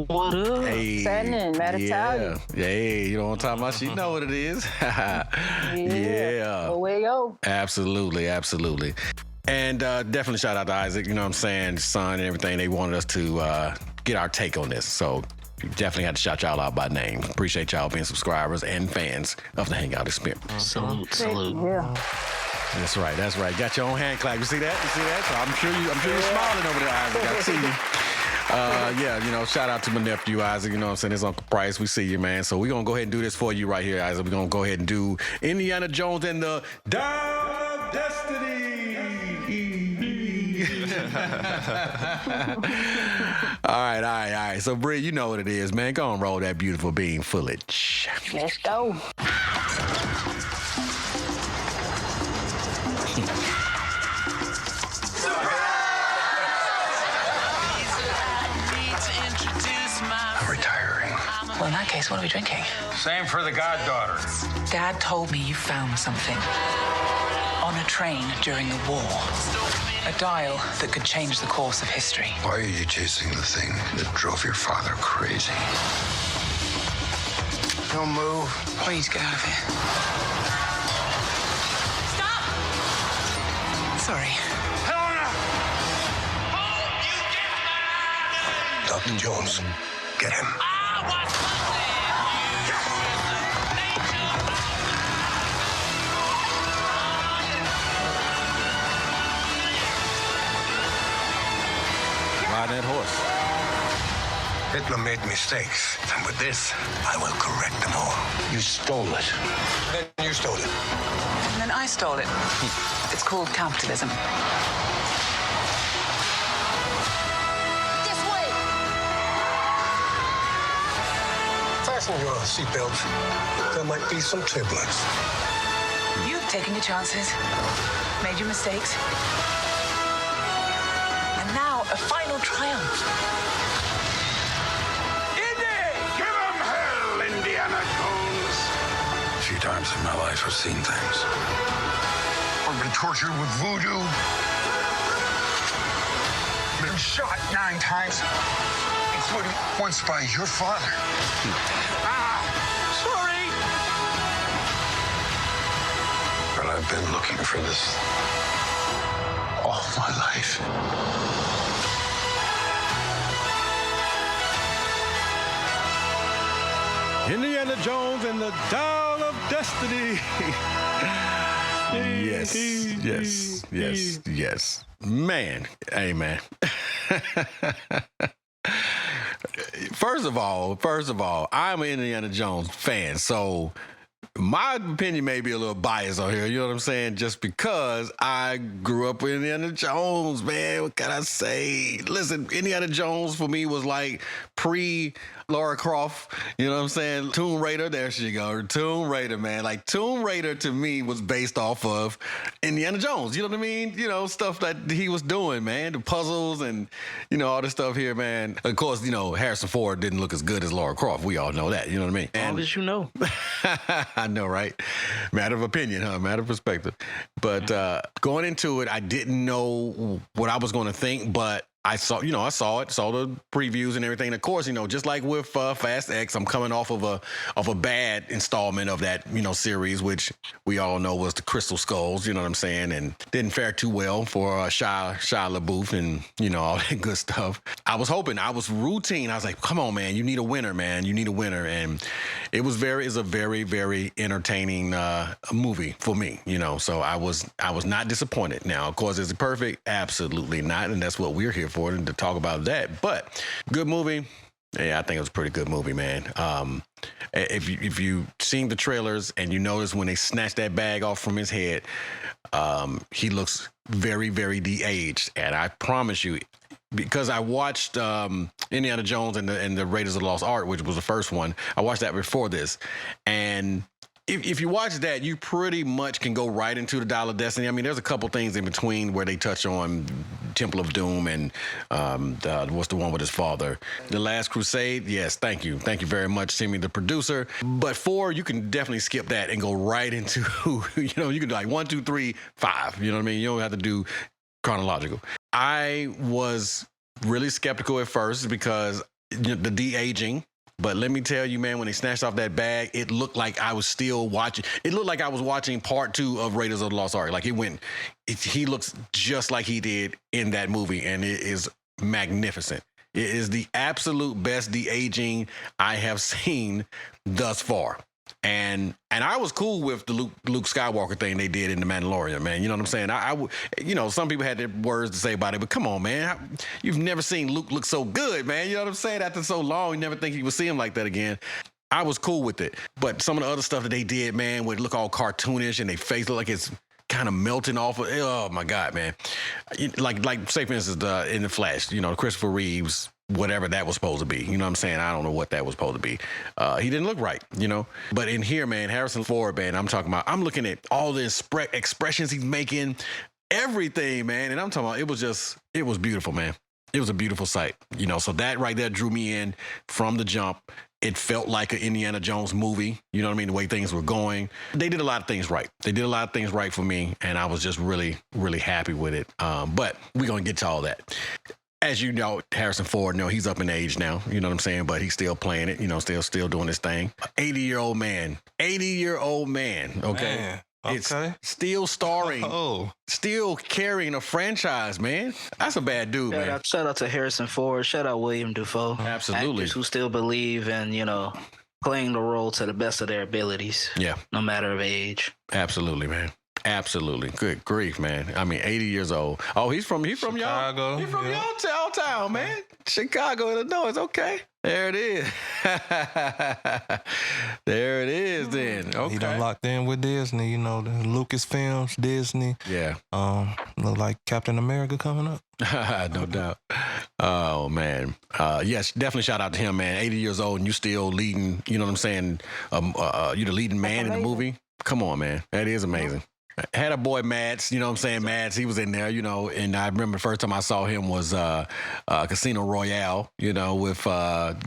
Hey, Happening, Mad Italian. Hey, you know what I'm talking about? She know what it is. Yeah. OAO. Absolutely. And definitely shout out to Isaac, you know what I'm saying, son and everything. They wanted us to get our take on this. So definitely had to shout y'all out by name. Appreciate y'all being subscribers and fans of the Hangout Experience. Salute. Yeah. That's right. Got your own hand clap. You see that? So I'm sure you're smiling over there, Isaac. I see you. Yeah, you know, shout out to my nephew, Isaac, you know what I'm saying, his Uncle Price. We see you, man. So we're going to go ahead and do this for you right here, Isaac. We're going to go ahead and do Indiana Jones and the Dial of Destiny. All right. So, Bree, you know what it is, man. Go and roll that beautiful bean footage. Let's go. I'm retiring. Well, in that case, what are we drinking? Same for the goddaughter. Dad told me you found something on a train during the war. A dial that could change the course of history. Why are you chasing the thing that drove your father crazy? Don't move. Please get out of here. Stop! Sorry. Dr. Jones, get him. Ride that horse. Hitler made mistakes, and with this, I will correct them all. You stole it. Then you stole it. And then I stole it. It's called capitalism. This way. Fasten your seatbelt. There might be some turbulence. You've taken your chances, made your mistakes. And now a final triumph. Give him hell, Indiana Jones. A few times in my life, I've seen things. I've been tortured with voodoo. Been shot 9 times, including once by your father. Sorry. But I've been looking for this all my life. Indiana Jones and the Dial of Destiny. Yes. Man, hey, man. First of all, I'm an Indiana Jones fan, so my opinion may be a little biased on here, you know what I'm saying? Just because I grew up with Indiana Jones, man, what can I say? Listen, Indiana Jones for me was like pre-Lara Croft, you know what I'm saying? Tomb Raider, there she go, Tomb Raider, man. Like, Tomb Raider to me was based off of Indiana Jones, you know what I mean? You know, stuff that he was doing, man, the puzzles and, you know, all this stuff here, man. Of course, you know, Harrison Ford didn't look as good as Lara Croft. We all know that, you know what I mean? As long as you know. I know, right? Matter of opinion, huh? Matter of perspective. But going into it, I didn't know what I was going to think, but I saw the previews and everything. Of course, you know, just like with Fast X, I'm coming off of a bad installment of that, you know, series, which we all know was the Crystal Skulls, you know what I'm saying, and didn't fare too well for Shia LaBeouf and, you know, all that good stuff. I was hoping, I was routine. I was like, come on, man, you need a winner, man. You need a winner. And it's a very, very entertaining movie for me, you know, so I was not disappointed. Now, of course, is it perfect? Absolutely not, and that's what we're here for, to talk about that. But good movie. Yeah, I think it was a pretty good movie, man. If you seen the trailers and you notice when they snatch that bag off from his head, he looks very, very de-aged. And I promise you, because I watched Indiana Jones and the Raiders of the Lost Ark, which was the first one. I watched that before this, and if you watch that, you pretty much can go right into the Dial of Destiny. I mean, there's a couple things in between where they touch on Temple of Doom and what's the one with his father? The Last Crusade. Yes, thank you very much, Timmy, the producer. But 4, you can definitely skip that and go right into, you know, you can do like 1, 2, 3, 5. You know what I mean? You don't have to do chronological. I was really skeptical at first because the de-aging. But let me tell you, man, when they snatched off that bag, it looked like I was still watching. It looked like I was watching part 2 of Raiders of the Lost Ark. Like he looks just like he did in that movie, and it is magnificent. It is the absolute best de-aging I have seen thus far. And I was cool with the Luke Skywalker thing they did in The Mandalorian, man. You know what I'm saying? I you know, some people had their words to say about it, but come on, man. You've never seen Luke look so good, man. You know what I'm saying? After so long, you never think you would see him like that again. I was cool with it. But some of the other stuff that they did, man, would look all cartoonish and they face look like it's kind of melting off of, oh my God, man. Like say for instance, in The Flash, you know, Christopher Reeves, whatever that was supposed to be. You know what I'm saying? I don't know what that was supposed to be. He didn't look right, you know? But in here, man, Harrison Ford, man, I'm looking at all the expressions he's making, everything, man. And I'm talking about, it was beautiful, man. It was a beautiful sight, you know? So that right there drew me in from the jump. It felt like an Indiana Jones movie. You know what I mean? The way things were going. They did a lot of things right. They did a lot of things right for me. And I was just really, really happy with it. But we're going to get to all that. As you know, Harrison Ford, he's up in age now, you know what I'm saying? But he's still playing it, you know, still doing his thing. 80-year-old man, okay? Man, It's okay. still starring, still carrying a franchise, man. That's a bad dude, man. Shout out to Harrison Ford. Shout out William Dafoe. Absolutely. Actors who still believe in, you know, playing the role to the best of their abilities. Yeah. No matter of age. Absolutely, man. Absolutely. Good grief, man. I mean, 80 years old. Oh, he's from Chicago. He's from y'all town, man. Chicago, Illinois. Okay. There it is. There it is then. Okay. He done locked in with Disney, you know, the Lucasfilms, Disney. Yeah. Look like Captain America coming up. No doubt. Oh, man. Yes, definitely shout out to him, man. 80 years old and you still leading, you know what I'm saying? You're the leading man in the movie. Come on, man. That is amazing. Had a boy, Mads, you know what I'm saying? Mads, he was in there, you know, and I remember the first time I saw him was Casino Royale, you know, with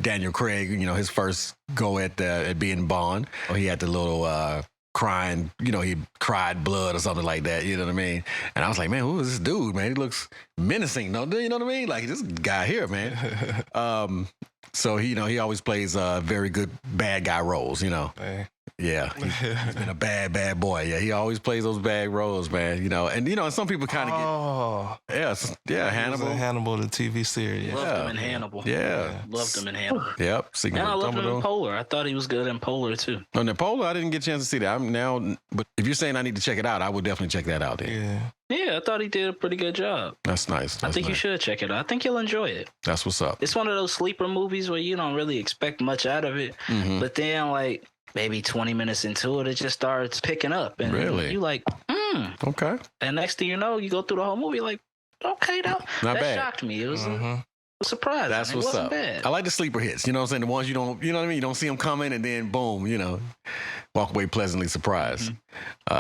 Daniel Craig, you know, his first go at being Bond. He had the little crying, you know, he cried blood or something like that, you know what I mean? And I was like, man, who is this dude, man? He looks menacing, no? You know what I mean? Like, this guy here, man. So, he always plays very good bad guy roles, you know. Hey, Yeah, he's been a bad boy. Yeah, he always plays those bad roles, man. And some people kind of get Hannibal. Hannibal, the TV series. Loved him in Hannibal. Yeah, loved him in Hannibal. Yep, and I loved him in Polar. I thought he was good in Polar too. On the Polar, I didn't get a chance to see that. But if you're saying I need to check it out, I would definitely check that out. Then. Yeah, I thought he did a pretty good job. That's nice. I think you should check it out. I think you'll enjoy it. That's what's up. It's one of those sleeper movies where you don't really expect much out of it, but then like maybe 20 minutes into it, it just starts picking up, and you like, okay. And next thing you know, you go through the whole movie like, okay, that bad. shocked me. It was a surprise. That's what's up. Bad. I like the sleeper hits. You know what I'm saying? The ones you don't, you know what I mean? You don't see them coming, and then boom, walk away pleasantly surprised.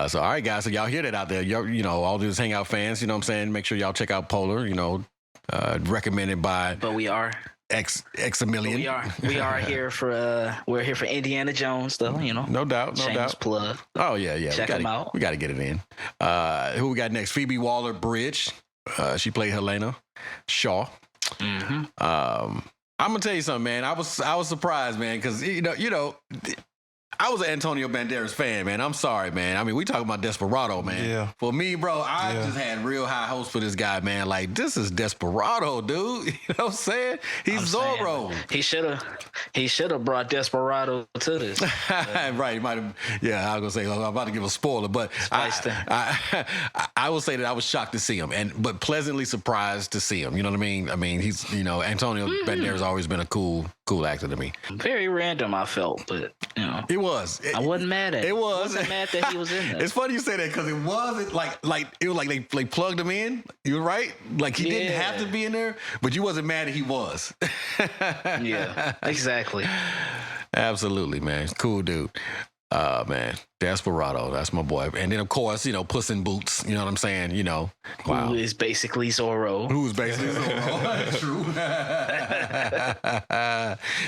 So, all right, guys. So y'all hear that out there? All these Hangout fans. You know what I'm saying? Make sure y'all check out Polar. Recommended by. But we are. X a million. We are here for we're here for Indiana Jones though, No doubt. Shameless plug. Oh yeah. Check them out. We gotta get it in. Who we got next? Phoebe Waller-Bridge. She played Helena Shaw. I'm gonna tell you something, man. I was surprised, man, because I was an Antonio Banderas fan, man. I'm sorry, man. I mean, we talking about Desperado, man. Yeah. For me, bro, I just had real high hopes for this guy, man. Like, this is Desperado, dude. You know what I'm saying? He's Zorro. He should have brought Desperado to this. Right. He might have. Yeah, I was gonna say I'm about to give a spoiler, but I will say that I was shocked to see him, but pleasantly surprised to see him. You know what I mean? I mean, he's Antonio Banderas has always been a cool actor to me. Very random, I felt, but it was. I wasn't mad at it. It was. I wasn't mad that he was in there. It's funny you say that because it wasn't like it was like they plugged him in. You were right. Like he didn't have to be in there, but you wasn't mad that he was. Yeah, exactly. Absolutely, man. Cool dude. Man, Desperado, that's my boy. And then of course, Puss in Boots. You know what I'm saying? Wow. Who is basically Zorro? Who's basically Zorro? True.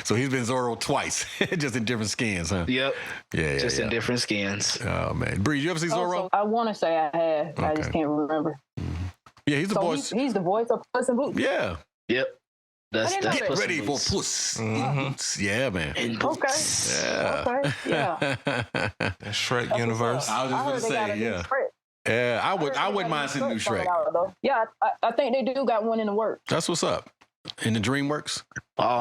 So he's been Zorro twice, just in different skins, huh? Yep. Yeah. Just in different skins. Oh man, Bree, you ever see Zorro? I want to say I have. Okay. I just can't remember. Yeah, he's the voice. He's the voice of Puss in Boots. Yeah. Yep. That's Get Puss ready in for Boots. Puss. Yeah, man. Okay. Yeah. Okay. Yeah. The Shrek universe. I was just gonna say, yeah. Yeah, I wouldn't mind seeing the new Shrek. Yeah, I think they do got one in the works. That's what's up. In the DreamWorks.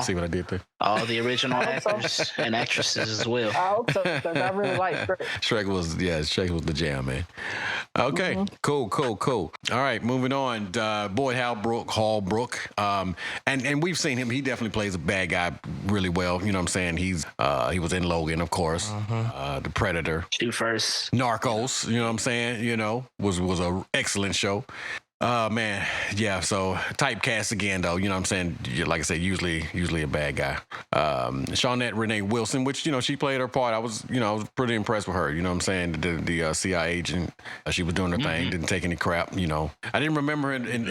See what I did there? All the original actors and actresses as well. I hope so, because I really like Shrek. Shrek was the jam, man. Okay, cool. All right, moving on. Boyd Holbrook. And we've seen him. He definitely plays a bad guy really well. You know what I'm saying? He was in Logan, of course. The Predator. Shoot first. Narcos. You know what I'm saying? Was an excellent show. Man, yeah. So typecast again, though. You know what I'm saying? Like I said, usually a bad guy. Shawnette Renee Wilson, which she played her part. I was pretty impressed with her. You know what I'm saying? The CIA agent. She was doing her thing. Didn't take any crap. I didn't remember her in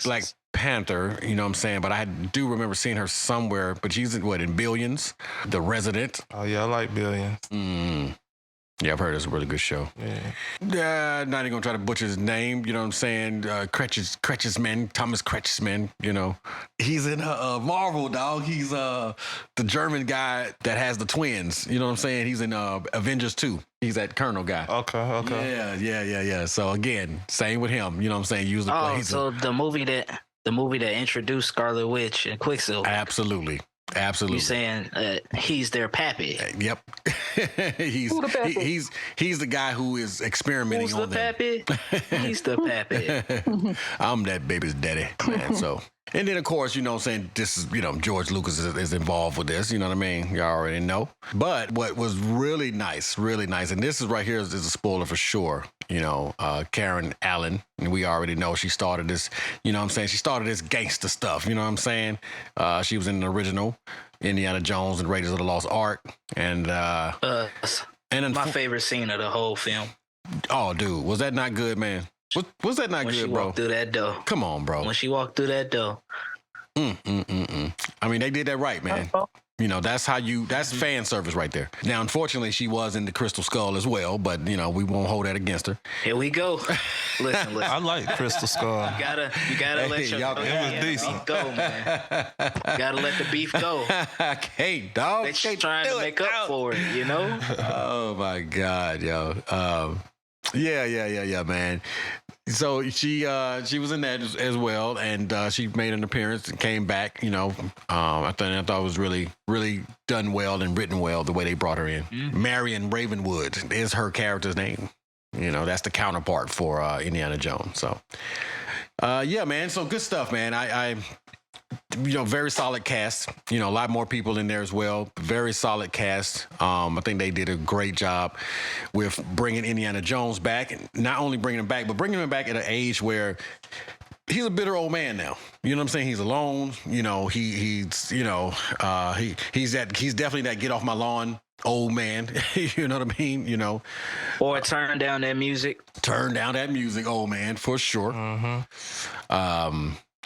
Black Panther. You know what I'm saying? But I do remember seeing her somewhere. But she's in Billions, The Resident. Oh yeah, I like Billions. Yeah, I've heard it's a really good show. Yeah. Not even gonna try to butcher his name. You know what I'm saying? Kretschmann, Thomas Kretschmann. He's in Marvel, dog. He's the German guy that has the twins. You know what I'm saying? He's in Avengers 2. He's that Colonel guy. Okay. Yeah. So again, same with him. You know what I'm saying? Usually plays. So the movie that introduced Scarlet Witch and Quicksilver. Absolutely. You saying he's their pappy? Yep. He's the guy who is experimenting on them. Who's the pappy? He's the pappy. I'm that baby's daddy, man. So, and then of course, you know what I'm saying, this is, George Lucas is involved with this. You know what I mean? You already know. But what was really nice, and this is right here is a spoiler for sure. Karen Allen, and we already know she started this, you know what I'm saying? She started this gangster stuff, you know what I'm saying? She was in the original Indiana Jones and Raiders of the Lost Ark. And my favorite scene of the whole film. Oh, dude, was that not good, man? Was that not good, bro? When she walked through that door. Come on, bro. When she walked through that door. I mean, they did that right, man. You You know, that's fan service right there. Now, unfortunately, she was in the Crystal Skull as well, but, you know, we won't hold that against her. Here we go. Listen. I like Crystal Skull. You gotta let your it was decent. beef go, man. You gotta let the beef go. Hey, dog. They're just trying to make up for it, you know? Oh, my God, yo. Yeah, man. So she was in that as well, and she made an appearance and came back. You know, I thought it was really, really done well and written well the way they brought her in. Marion Ravenwood is her character's name. You know, that's the counterpart for Indiana Jones. So, yeah, man. So good stuff, man. I you know, very solid cast. You know, a lot more people in there as well. Very solid cast. I think they did a great job with bringing Indiana Jones back. And not only bringing him back, but bringing him back at an age where he's a bitter old man now. You know what I'm saying? He's alone. You know, he's definitely that get off my lawn old man. You know what I mean? You know, or turn down that music. Turn down that music, old man, for sure.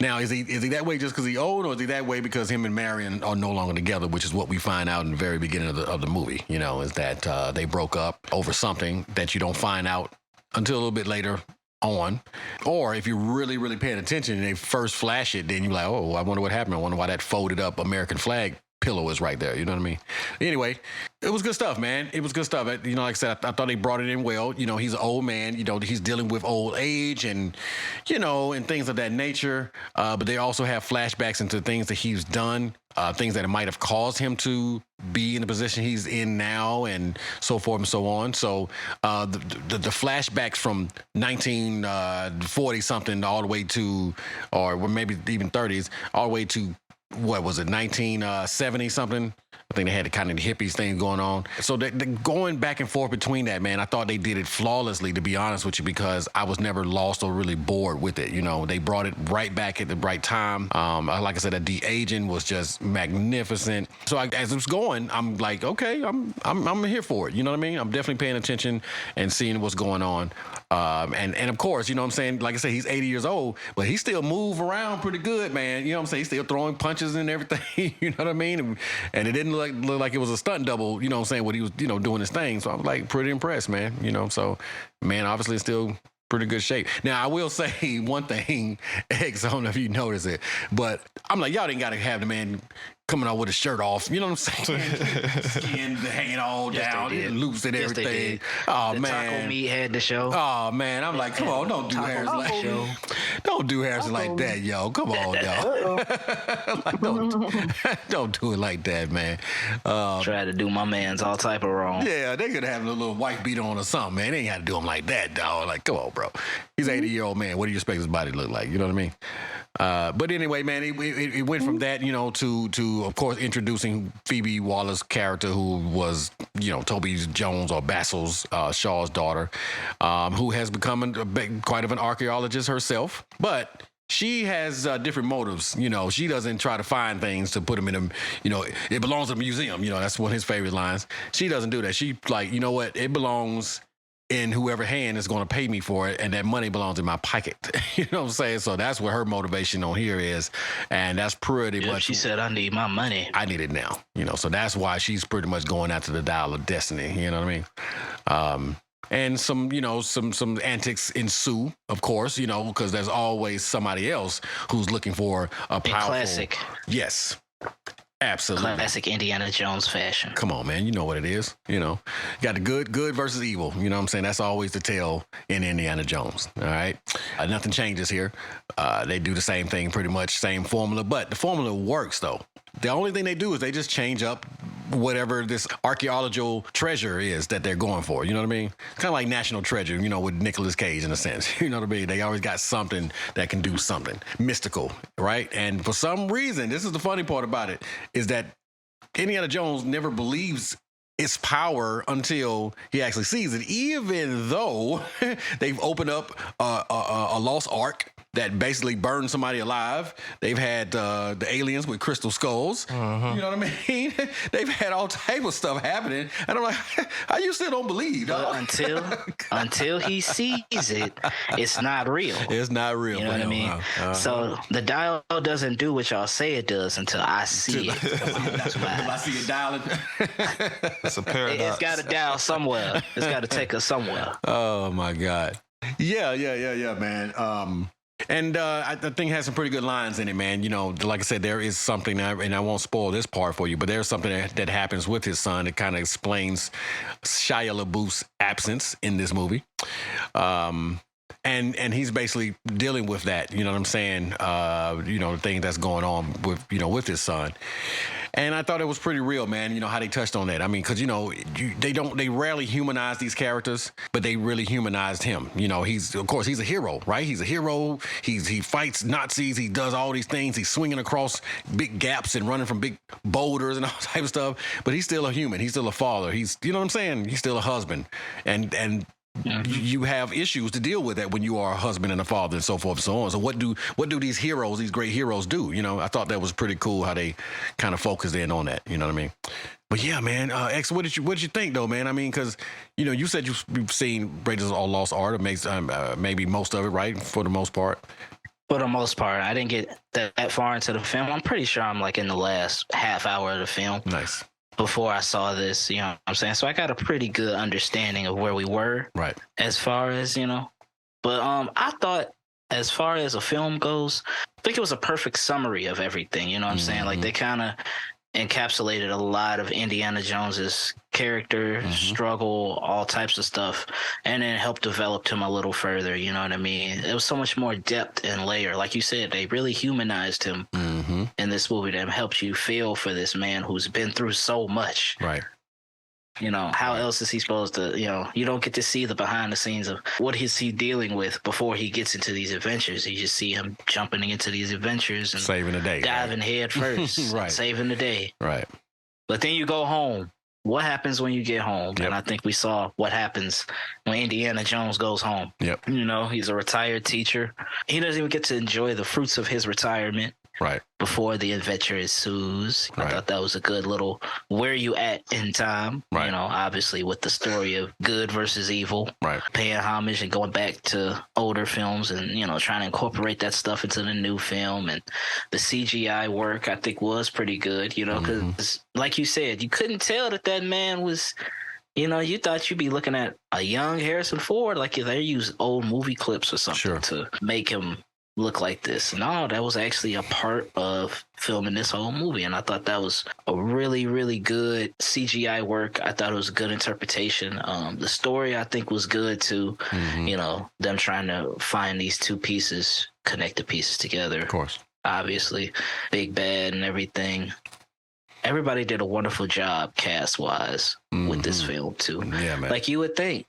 Now, is he that way just because he's old, or is he that way because him and Marion are no longer together, which is what we find out in the very beginning of the movie, you know, is that they broke up over something that you don't find out until a little bit later on. Or if you're really, really paying attention and they first flash it, then you're like, oh, I wonder what happened. I wonder why that folded up American flag pillow is right there. You know what I mean? Anyway, it was good stuff, man. It was good stuff. You know, like I said, I thought they brought it in well. You know, he's an old man. You know, he's dealing with old age and, you know, and things of that nature. But they also have flashbacks into things that he's done, things that might have caused him to be in the position he's in now, and so forth and so on. So the flashbacks from 1940 something all the way to, or maybe even 30s, all the way to, what was it, 1970 something? I think they had the kind of the hippies thing going on. So they're going back and forth between that, man. I thought they did it flawlessly, to be honest with you, because I was never lost or really bored with it. You know, they brought it right back at the right time. Like I said, the de-aging was just magnificent. So as it was going, I'm like, okay, I'm here for it. You know what I mean? I'm definitely paying attention and seeing what's going on. And of course, you know what I'm saying? Like I said, he's 80 years old, but he still move around pretty good, man. You know what I'm saying? He's still throwing punches and everything. You know what I mean? And it didn't look like it was a stunt double, you know what I'm saying, when he was, you know, doing his thing. So I was like pretty impressed, man. You know, so man, obviously it's still pretty good shape. Now I will say one thing, X, I don't know if you notice it, but I'm like, y'all didn't gotta have the man coming out with his shirt off. You know what I'm saying? Skin hanging all down, loose and everything. Oh, the man. Taco meat had to show. Oh, man. I'm like, come on, don't do Harrison like that. Don't do Harrison like that, yo. Come on, yo. Like, don't do it like that, man. Try to do my man's all type of wrong. Yeah, they could have a little white beat on or something, man. They ain't got to do him like that, dog. Like, come on, bro. He's an 80-year-old man. What do you expect his body to look like? You know what I mean? But anyway, man, it went from that, you know, to of course introducing Phoebe Wallace's character, who was, you know, Toby Jones or Basil's Shaw's daughter, who has become quite of an archaeologist herself, but she has different motives. You know, she doesn't try to find things to put them in a, you know, it belongs to the museum. You know, that's one of his favorite lines. She doesn't do that. She like, you know what, it belongs in whoever hand is going to pay me for it, and that money belongs in my pocket. You know what I'm saying? So that's what her motivation on here is, and that's pretty much. She said, "I need my money. I need it now." You know, so that's why she's pretty much going after the dial of destiny. You know what I mean? And some, you know, some antics ensue, of course, you know, because there's always somebody else who's looking for a powerful. Classic. Yes. Absolutely. Classic Indiana Jones fashion. Come on, man. You know what it is. You know, you got the good versus evil. You know what I'm saying? That's always the tale in Indiana Jones. All right. Nothing changes here. They do the same thing, pretty much, same formula, but the formula works, though. The only thing they do is they just change up whatever this archaeological treasure is that they're going for. You know what I mean? Kind of like National Treasure, you know, with Nicolas Cage in a sense. You know what I mean? They always got something that can do something mystical, right? And for some reason, this is the funny part about it, is that Indiana Jones never believes its power until he actually sees it, even though they've opened up a lost ark that basically burn somebody alive. They've had the aliens with crystal skulls. You know what I mean? They've had all type of stuff happening, and I'm like, how you still don't believe? But Dog? until he sees it, it's not real. It's not real. You know what I mean? So the dial doesn't do what y'all say it does until I see it. If I see it dialing. It's a paradox. It's got to dial somewhere. It's got to take us somewhere. Oh my God. Yeah, man. And I think it has some pretty good lines in it, man. You know, like I said, there is something, and I won't spoil this part for you, but there's something that happens with his son that kind of explains Shia LaBeouf's absence in this movie. And he's basically dealing with that, you know what I'm saying? The thing that's going on with his son. And I thought it was pretty real, man, you know, how they touched on that. I mean, because, they rarely humanize these characters, but they really humanized him. You know, he's a hero, right? He's a hero. He fights Nazis. He does all these things. He's swinging across big gaps and running from big boulders and all type of stuff. But he's still a human. He's still a father. He's, you know what I'm saying? He's still a husband. And you have issues to deal with that when you are a husband and a father and so forth and so on. So what do these heroes, these great heroes do? You know, I thought that was pretty cool how they kind of focused in on that. You know what I mean? But yeah, man, X, what did you think though, man? I mean, because, you said you've seen Raiders of the Lost Ark. It makes maybe most of it, right? For the most part. For the most part, I didn't get that far into the film. I'm pretty sure I'm like in the last half hour of the film. Nice. Before I saw this, you know what I'm saying? So I got a pretty good understanding of where we were. Right. As far as, But I thought as far as a film goes, I think it was a perfect summary of everything, you know what I'm saying? Like they kind of encapsulated a lot of Indiana Jones's character, struggle, all types of stuff, and then helped develop him a little further, you know what I mean? It was so much more depth and layer. Like you said, they really humanized him in this movie that helps you feel for this man who's been through so much. Right. You know, how else is he supposed to, you don't get to see the behind the scenes of what is he dealing with before he gets into these adventures. You just see him jumping into these adventures and saving the day. Diving head first. Right. Saving the day. Right. But then you go home. What happens when you get home? Yep. And I think we saw what happens when Indiana Jones goes home. Yep. He's a retired teacher. He doesn't even get to enjoy the fruits of his retirement. Right. Before the adventure ensues. Right. I thought that was a good little where you at in time. Right. Obviously with the story of good versus evil. Right. Paying homage and going back to older films and, trying to incorporate that stuff into the new film. And the CGI work, I think, was pretty good, because like you said, you couldn't tell that man was, you thought you'd be looking at a young Harrison Ford, like they used old movie clips or something to make him look like this. No, that was actually a part of filming this whole movie, and I thought that was a really, really good CGI work. I thought it was a good interpretation. The story, I think, was good too. Them trying to find these two pieces, connect the pieces together. Of course. Obviously, big bad and everything. Everybody did a wonderful job cast-wise with this film too. Yeah, man. Like you would think,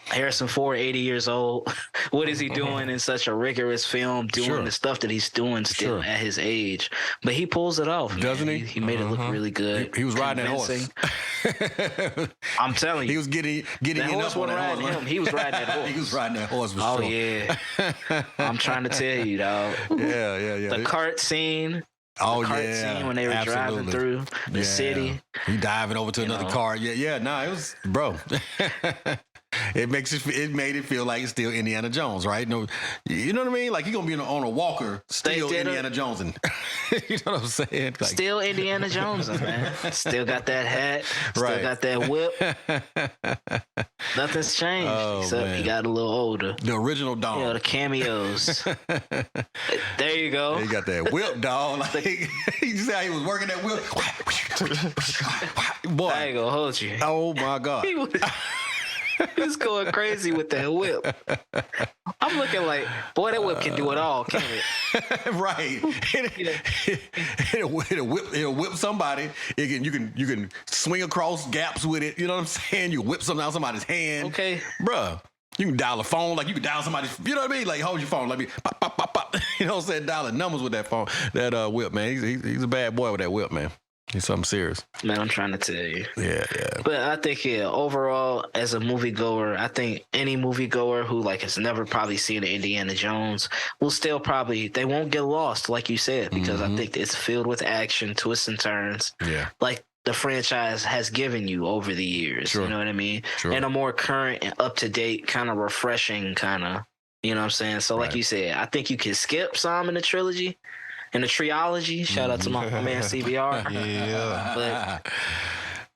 Harrison Ford, 80 years old. What is he doing in such a rigorous film, doing the stuff that he's doing still at his age? But he pulls it off. Doesn't man. he? He made it look really good. He was riding that horse. I'm telling you. He was getting that in horse up on that riding horse. him. He was riding that horse. He was riding that horse for sure. Yeah. I'm trying to tell you, dog. Yeah. The cart scene. Oh, the cart scene when they were driving through the city. He diving over to another car. Yeah. Nah, it was, bro. It made it feel like it's still Indiana Jones, right? No, you know what I mean? Like, you're gonna be on a walker, still Indiana Jones. You know what I'm saying? Like, still Indiana Jones, man. Still got that hat. Still got that whip. Nothing's changed except he got a little older. The original dog. The cameos. There you go. He got that whip, dog. Like, you see how he was working that whip? Boy, I ain't gonna hold you. Oh my God. He was going crazy with that whip. I'm looking like, boy, that whip can do it all, can't it? Right. It'll whip somebody. You can swing across gaps with it. You know what I'm saying? You whip something out of somebody's hand. Okay. Bruh. You can dial a phone, like you can dial somebody's, you know what I mean? Like, hold your phone, let me pop, pop, pop, pop. You know what I'm saying? Dialing numbers with that phone, that whip, man. He's a bad boy with that whip, man. It's something serious. Man, I'm trying to tell you. Yeah. But I think, overall, as a moviegoer, I think any moviegoer who like has never probably seen an Indiana Jones will still they won't get lost, like you said, because I think it's filled with action, twists and turns. Yeah. Like the franchise has given you over the years. Sure. You know what I mean? Sure. And a more current and up to date, kind of refreshing kind of. You know what I'm saying? So, like you said, I think you can skip some in the trilogy. In the triology, shout out to my man CBR. Yeah. But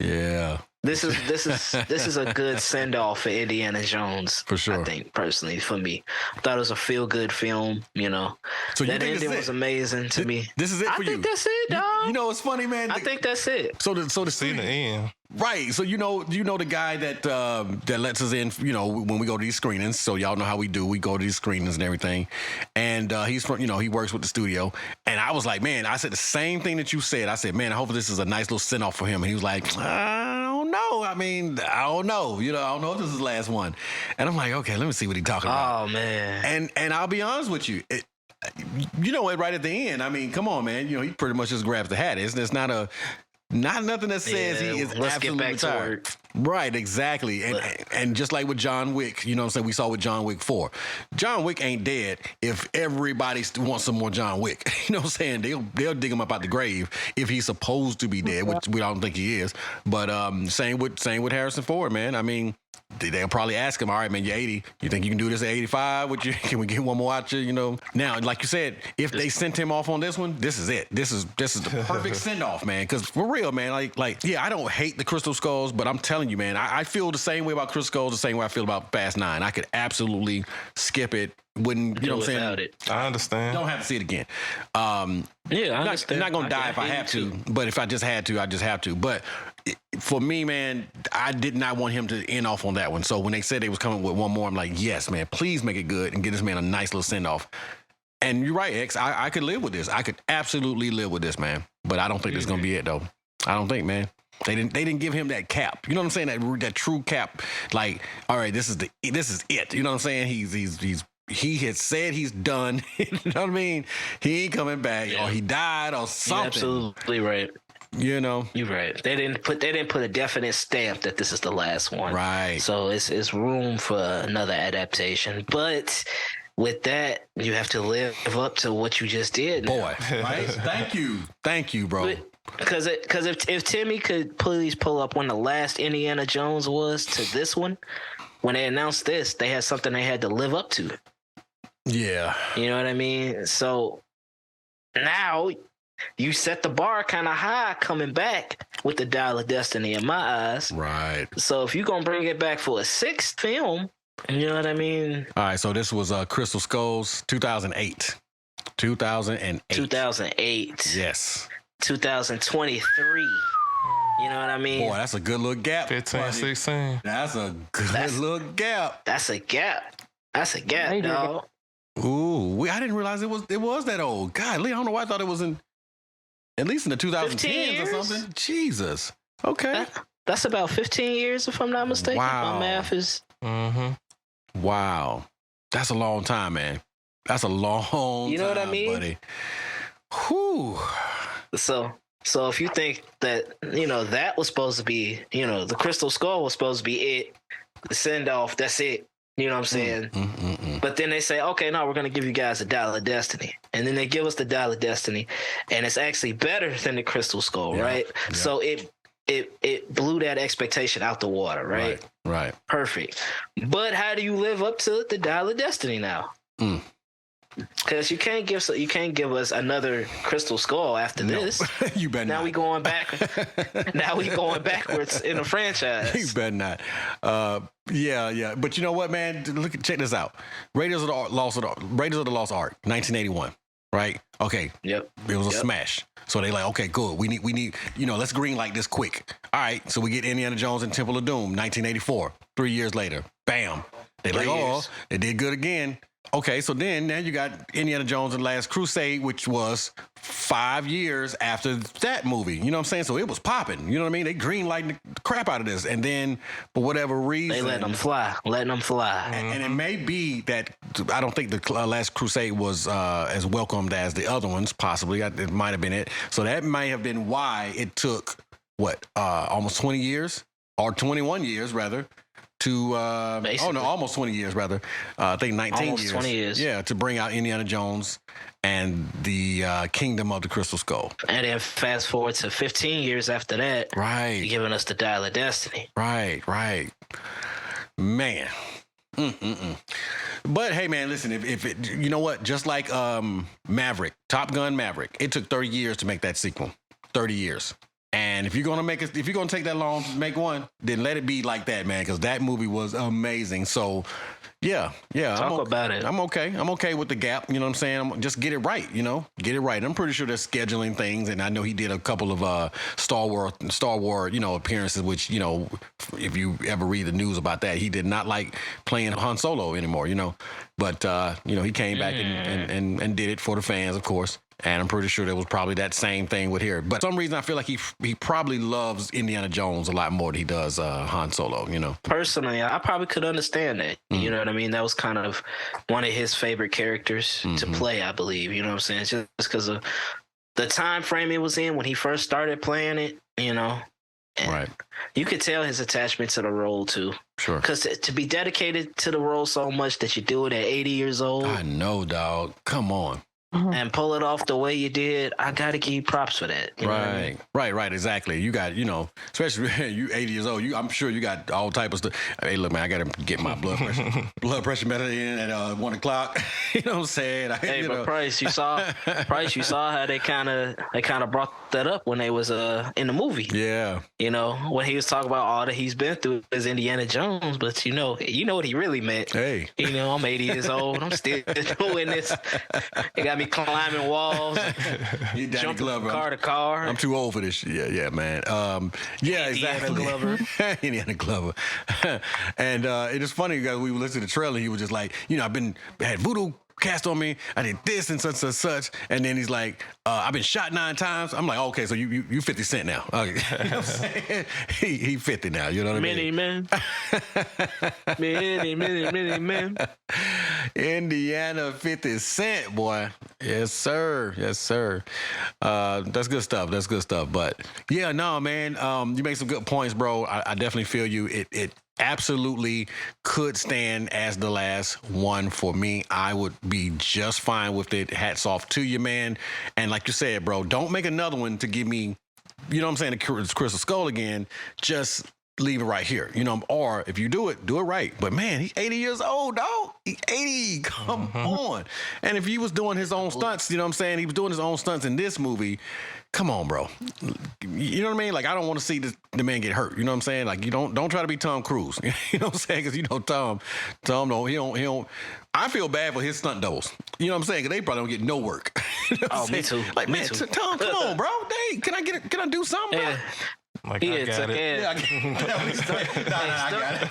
Yeah. this is a good send off for Indiana Jones. For sure. I think personally for me, I thought it was a feel good film. You know, So you that think ending this was it? amazing to me. This is it for you? I think that's it, dog. You know, it's funny, man. I think that's it. So the See the end. Right. So you know the guy that lets us in, when we go to these screenings. So y'all know how we do. We go to these screenings and everything. And he's from, he works with the studio. And I was like, man, I said the same thing that you said. I said, man, I hope this is a nice little send off for him. And he was like, I don't know. I mean, I don't know. I don't know if this is the last one. And I'm like, okay, let me see what he's talking about. Oh man. And I'll be honest with you. Right at the end. I mean, come on, man. He pretty much just grabs the hat. It's not nothing that says he is let's absolutely get back to retired. work. Right, exactly. And just like with John Wick, you know what I'm saying, we saw with John Wick 4. John Wick ain't dead if everybody wants some more John Wick. You know what I'm saying? They'll dig him up out the grave if he's supposed to be dead, which we don't think he is. But same with Harrison Ford, man. I mean, they'll probably ask him, all right, man, you're 80. You think you can do this at 85? Can we get one more out you? Now, like you said, if they sent him off on this one, this is it. This is the perfect send off, man. Because for real, man, I don't hate the Crystal Skulls, but I'm telling you, man, I feel the same way about Crystal Skulls, the same way I feel about Fast 9. I could absolutely skip it. Wouldn't, you know what I'm saying? It. I understand. Don't have to see it again. Yeah, I understand. Not gonna die if I have to, but if I just had to, I just have to. But for me, man, I did not want him to end off on that one. So when they said they was coming with one more, I'm like, yes, man, please make it good and get this man a nice little send off. And you're right, X. I could live with this. I could absolutely live with this, man. But I don't think this is gonna be it, though. I don't think, man. They didn't give him that cap. You know what I'm saying? That true cap. Like, all right, this is it. You know what I'm saying? He had said he's done. You know what I mean? He ain't coming back, or he died, or something. You're absolutely right. You're right. They didn't put a definite stamp that this is the last one. Right. So it's room for another adaptation, but with that, you have to live up to what you just did. Boy, right? Thank you, bro. Because if Timmy could please pull up when the last Indiana Jones was to this one, when they announced this, they had something they had to live up to. Yeah. You know what I mean? So now you set the bar kind of high coming back with the Dial of Destiny in my eyes. Right. So if you're going to bring it back for a sixth film, you know what I mean? All right, so this was Crystal Skulls, 2008. 2008. Yes. 2023. You know what I mean? Boy, that's a good little gap. 15, buddy. 16. That's a good little gap. That's a gap, dog. Ooh, I didn't realize it was that old. Golly, I don't know why I thought it was at least in the 2010s or something. Jesus. Okay. That's about 15 years, if I'm not mistaken. Wow. My math is. Mm-hmm. Wow. That's a long time, man. That's a long time. You know what I mean? Buddy. Whew. So if you think that, that was supposed to be, the Crystal Skull was supposed to be it, the send off, that's it. You know what I'm saying? But then they say, okay, no, we're going to give you guys a Dial of Destiny. And then they give us the Dial of Destiny. And it's actually better than the Crystal Skull, right? Yeah. So it blew that expectation out the water, right? Right. Perfect. But how do you live up to the Dial of Destiny now? Because you can't give us another Crystal Skull after this. You better now not. We going back. Now we going backwards in the franchise. You better not. Yeah. But you know what, man? Check this out. Raiders of the Lost Ark, 1981. Right? Okay. Yep. It was a smash. So they like, okay, good. We need, let's green light this quick. All right. So we get Indiana Jones and Temple of Doom, 1984. 3 years later, bam. They like, oh, they did good again. Okay, so then now you got Indiana Jones and the Last Crusade, which was 5 years after that movie. You know what I'm saying? So it was popping. You know what I mean? They greenlighting the crap out of this. And then, for whatever reason... They letting them fly. And it may be that... I don't think the Last Crusade was as welcomed as the other ones, possibly. It might have been it. So that might have been why it took, almost 20 years? Or 21 years, rather. To almost 20 years rather. I think 19 almost years. 20 years. Yeah, to bring out Indiana Jones and the Kingdom of the Crystal Skull. And then fast forward to 15 years after that, Right. giving us the Dial of Destiny. Right. Man. But hey, man, listen. If it, you know what, just like Maverick, Top Gun Maverick, it took 30 years to make that sequel. 30 years. And if you're gonna take that long to make one, then let it be like that, man, because that movie was amazing. So, yeah. Talk about it. I'm okay with the gap. You know what I'm saying? Just get it right. Get it right. I'm pretty sure they're scheduling things, and I know he did a couple of Star Wars, appearances. Which if you ever read the news about that, he did not like playing Han Solo anymore. But he came back and did it for the fans, of course. And I'm pretty sure there was probably that same thing with here. But for some reason, I feel like he probably loves Indiana Jones a lot more than he does Han Solo, Personally, I probably could understand that. You know what I mean? That was kind of one of his favorite characters to play, I believe. You know what I'm saying? Just because of the time frame it was in when he first started playing it, And right. You could tell his attachment to the role, too. Sure. Because to be dedicated to the role so much that you do it at 80 years old. I know, dog. Come on. And pull it off the way you did, I gotta give you props for that. Right, exactly. You got, especially you 80 years old. I'm sure you got all type of stuff. Hey, look, man, I gotta get my blood pressure medicine at 1 o'clock. You know what I'm saying? Hey, but Price, you saw how they kind of brought that up when they was in the movie. Yeah. When he was talking about all that he's been through as Indiana Jones, but you know what he really meant. Hey, I'm 80 years old. I'm still doing this. It got me climbing walls, jumping from car to car. I'm too old for this shit. Yeah, man. Exactly. Indiana Glover. And it is funny because we were listening to the trailer. He was just like, had voodoo cast on me. I did this and such and such. And then he's like, I've been shot 9 times. I'm like, okay, so you 50 Cent now. Okay. You know what I'm saying? He 50 now. You know what I mean? Many man. Indiana 50 Cent, boy. Yes, sir. That's good stuff. But yeah, no, man. You make some good points, bro. I definitely feel you. It absolutely could stand as the last one for me. I would be just fine with it. Hats off to you, man. And like you said, bro, don't make another one to give me, you know what I'm saying, the Crystal Skull again. Just leave it right here, or if you do it right. But man, he's 80 years old, dog. He's 80. Come on. And if he was doing his own stunts, you know what I'm saying? He was doing his own stunts in this movie. Come on, bro. You know what I mean? Like, I don't want to see the man get hurt. You know what I'm saying? Like, you don't try to be Tom Cruise. You know what I'm saying? Because Tom, he don't. I feel bad for his stunt doubles. You know what I'm saying? Because they probably don't get no work. You know what I'm me saying? too. Like, Me man, too. Tom, come on, bro. Dang, can I do something, bro? Yeah. Like, Yeah, I got it. Yeah, I got it.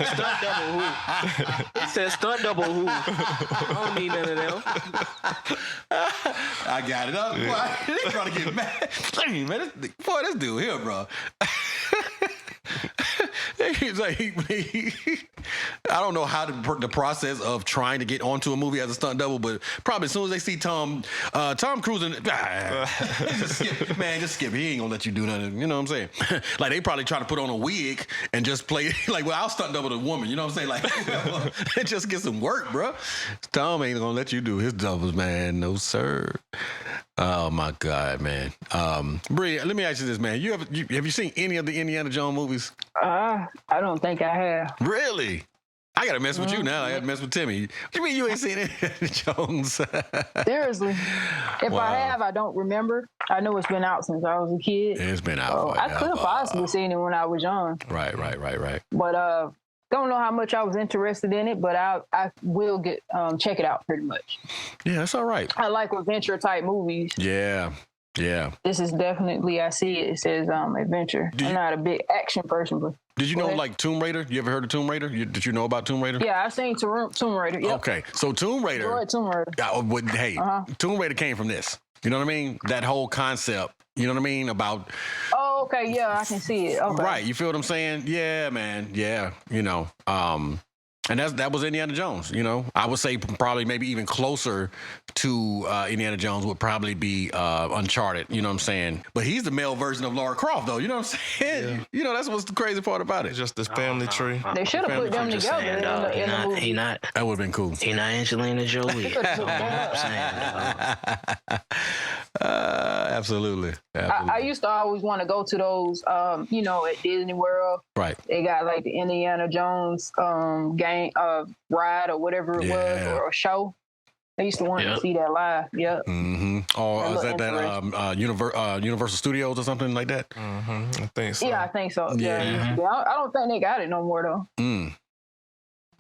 Stunt double who? It says stunt double who? I don't need none of them. I got it. Boy, they trying to get mad. Dang, man, this dude here, bro. He's like, I don't know how the process of trying to get onto a movie as a stunt double, but probably as soon as they see Tom Cruise, just skip. He ain't gonna let you do nothing. You know what I'm saying? Like, they probably try to put on a wig and just play like, well, I'll stunt double the woman. You know what I'm saying? Like, just get some work, bro. Tom ain't gonna let you do his doubles, man. No sir. Oh my God, man. Bree, let me ask you this, man. Have you seen any of the Indiana Jones movies? I don't think I have. Really? I gotta mess with you now. I gotta mess with Timmy. What do you mean you ain't seen Indiana Jones? Seriously. If Wow. I have, I don't remember. I know it's been out since I was a kid. It's been out. So I could have possibly seen it when I was young. Right. But don't know how much I was interested in it, but I will get check it out pretty much. Yeah, that's all right. I like adventure type movies. Yeah. This is definitely, I see it. It says adventure. I'm not a big action person, but Did you know like Tomb Raider? You ever heard of Tomb Raider? Did you know about Tomb Raider? Yeah, I've seen Tomb Raider. Yep. Okay, so Tomb Raider. Enjoyed Tomb Raider. Hey, Tomb Raider came from this. You know what I mean? That whole concept. You know what I mean about. Oh, okay. Yeah, I can see it. Okay. Right. You feel what I'm saying? Yeah, man. Yeah. You know. And that was Indiana Jones. You know, I would say probably maybe even closer to Indiana Jones would probably be Uncharted. You know what I'm saying? But he's the male version of Lara Croft, though. You know what I'm saying? Yeah. You know, that's what's the crazy part about it. It's just this family tree. They should have put them together saying, dog, in the movie. He not. That would have been cool. He not Angelina Jolie. That's all I'm saying. Absolutely. I used to always want to go to those, you know, at Disney World. Right. They got like the Indiana Jones game ride or whatever it was, or a show. I used to want to see that live. Yeah. Mm-hmm. Or is that Universal Studios or something like that? Mm-hmm. I think so. Yeah, I think so. Yeah. Yeah. I don't think they got it no more though. Mm.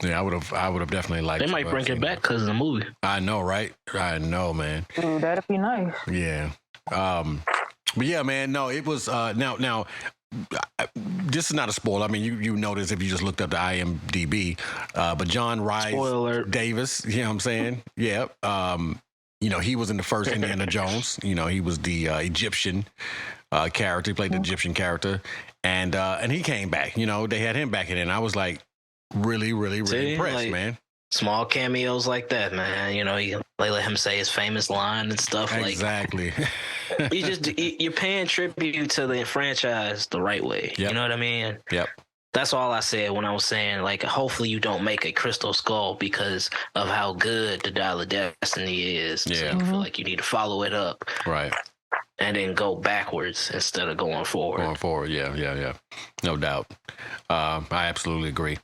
Yeah, I would have definitely liked. They might bring it back because of the movie. I know, right? I know, man. Ooh, that'd be nice. Yeah. But yeah, man. No, it was now. This is not a spoiler. I mean, you notice if you just looked up the IMDb, but John Rhys Davis, you know what I'm saying? Yeah. You know, he was in the first Indiana Jones. You know, he was the Egyptian character. He played the Egyptian character, and he came back. You know, they had him back in it, and I was like really impressed, like, man. Small cameos like that, man. You know, they let him say his famous line and stuff. Exactly. Like, you're paying tribute to the franchise the right way. Yep. You know what I mean? Yep. That's all I said when I was saying, like, hopefully you don't make a Crystal Skull because of how good the Dial of Destiny is. Yeah. So you feel like you need to follow it up. Right. And then go backwards instead of going forward. Going forward, yeah. No doubt. I absolutely agree.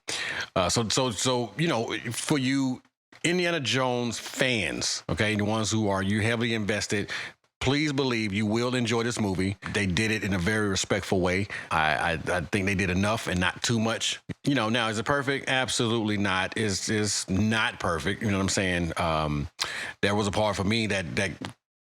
So you know, for you Indiana Jones fans, okay, the ones who are you heavily invested, please believe you will enjoy this movie. They did it in a very respectful way. I think they did enough and not too much. You know, now is it perfect? Absolutely not. It's not perfect. You know what I'm saying? There was a part for me that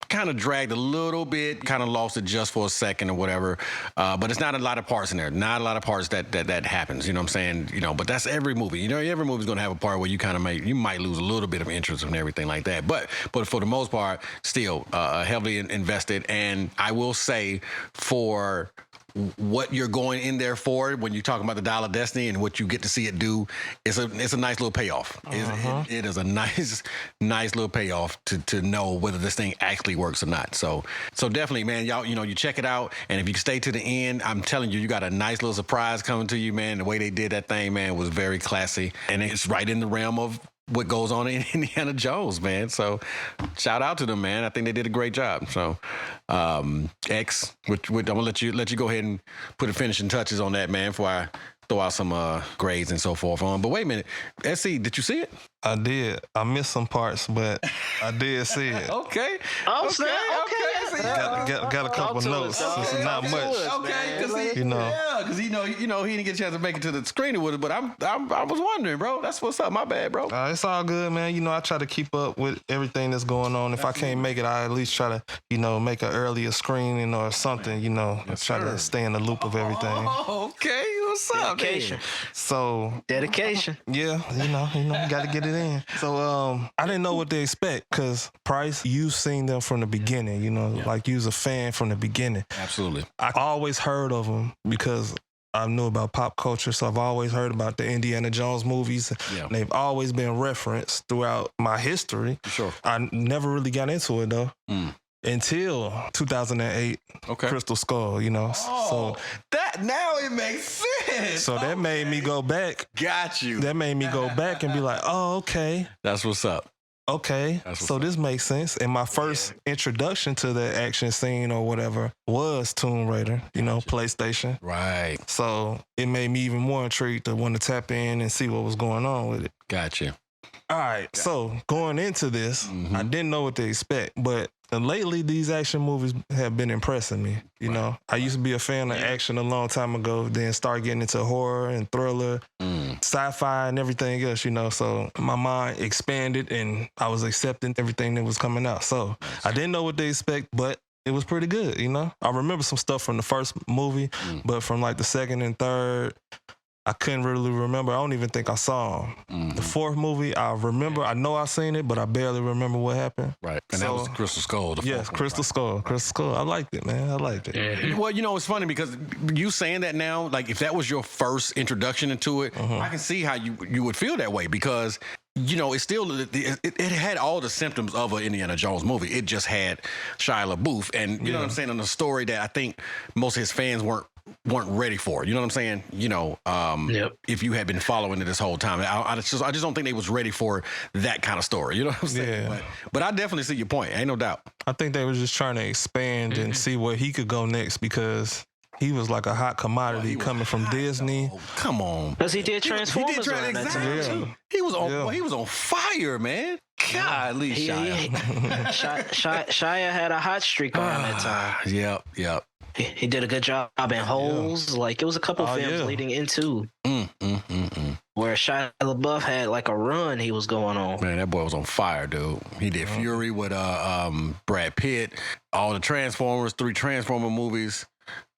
kind of dragged a little bit, kind of lost it just for a second or whatever. But it's not a lot of parts in there. Not a lot of parts that happens. You know what I'm saying? You know, but that's every movie. You know, every movie's gonna have a part where you kind of you might lose a little bit of interest and everything like that. But for the most part, still heavily invested. And I will say for what you're going in there for when you're talking about the Dial of Destiny and what you get to see it do, it's a nice little payoff. It is a nice little payoff to know whether this thing actually works or not. So definitely, man, y'all, you know, you check it out, and if you stay to the end, I'm telling you got a nice little surprise coming to you, man. The way they did that thing, man, was very classy, and it's right in the realm of what goes on in Indiana Jones, man. So shout out to them, man. I think they did a great job. So X, I'm gonna let you go ahead and put the finishing touches on that, man, before I throw out some grades and so forth on. But wait a minute, SC, did you see it? I did. I missed some parts, but I did see it. Okay. Got a couple notes. This is not much. Okay, because he didn't get a chance to make it to the screening with it. But I was wondering, bro. That's what's up. My bad, bro. It's all good, man. You know, I try to keep up with everything that's going on. If I can't make it, I at least try to, you know, make an earlier screening or something. You know, try to stay in the loop of everything. Oh, okay. What's up, dedication? Man? So dedication. Yeah, you know, got to get it in. So I didn't know what to expect because Price, you've seen them from the beginning. You know, like you was a fan from the beginning. Absolutely. I always heard of them because I knew about pop culture, so I've always heard about the Indiana Jones movies. Yeah. And they've always been referenced throughout my history. Sure. I never really got into it though. Until 2008, Crystal Skull, you know. So that now it makes sense. So that made me go back. Got you. That made me go back and be like, oh, okay. That's what's up. Okay, so this makes sense. And my first introduction to the action scene or whatever was Tomb Raider, you know, PlayStation. Right. So it made me even more intrigued to want to tap in and see what was going on with it. Gotcha. All right, so going into this, I didn't know what to expect, but lately these action movies have been impressing me. You know, I used to be a fan of action a long time ago, then start getting into horror and thriller, sci-fi and everything else, you know. So my mind expanded and I was accepting everything that was coming out. So I didn't know what to expect, but it was pretty good, you know. I remember some stuff from the first movie, but from like the second and third, I couldn't really remember. I don't even think I saw him. The fourth movie, I remember. I know I seen it, but I barely remember what happened. Right. And that was Crystal Skull. Yes, Crystal Skull. Crystal Skull. I liked it, man. I liked it. Well, you know, it's funny because you saying that now, like if that was your first introduction into it, I can see how you would feel that way because, you know, it's still, it had all the symptoms of an Indiana Jones movie. It just had Shia LaBeouf. And you know what I'm saying, on a story that I think most of his fans weren't ready for. You know what I'm saying? You know, if you had been following it this whole time, I just don't think they was ready for that kind of story. You know what I'm saying? Yeah. But I definitely see your point. Ain't no doubt. I think they were just trying to expand and see where he could go next because he was like a hot commodity coming from Disney. Oh, come on. Because he did Transformers around that time, too. He was on fire, man. Golly, Shia. Shia had a hot streak around that time. Yep. He did a good job in Holes. Like, it was a couple films leading into where Shia LaBeouf had like a run he was going on. Man, that boy was on fire, dude. He did Fury with Brad Pitt, all the Transformers, 3 Transformer movies.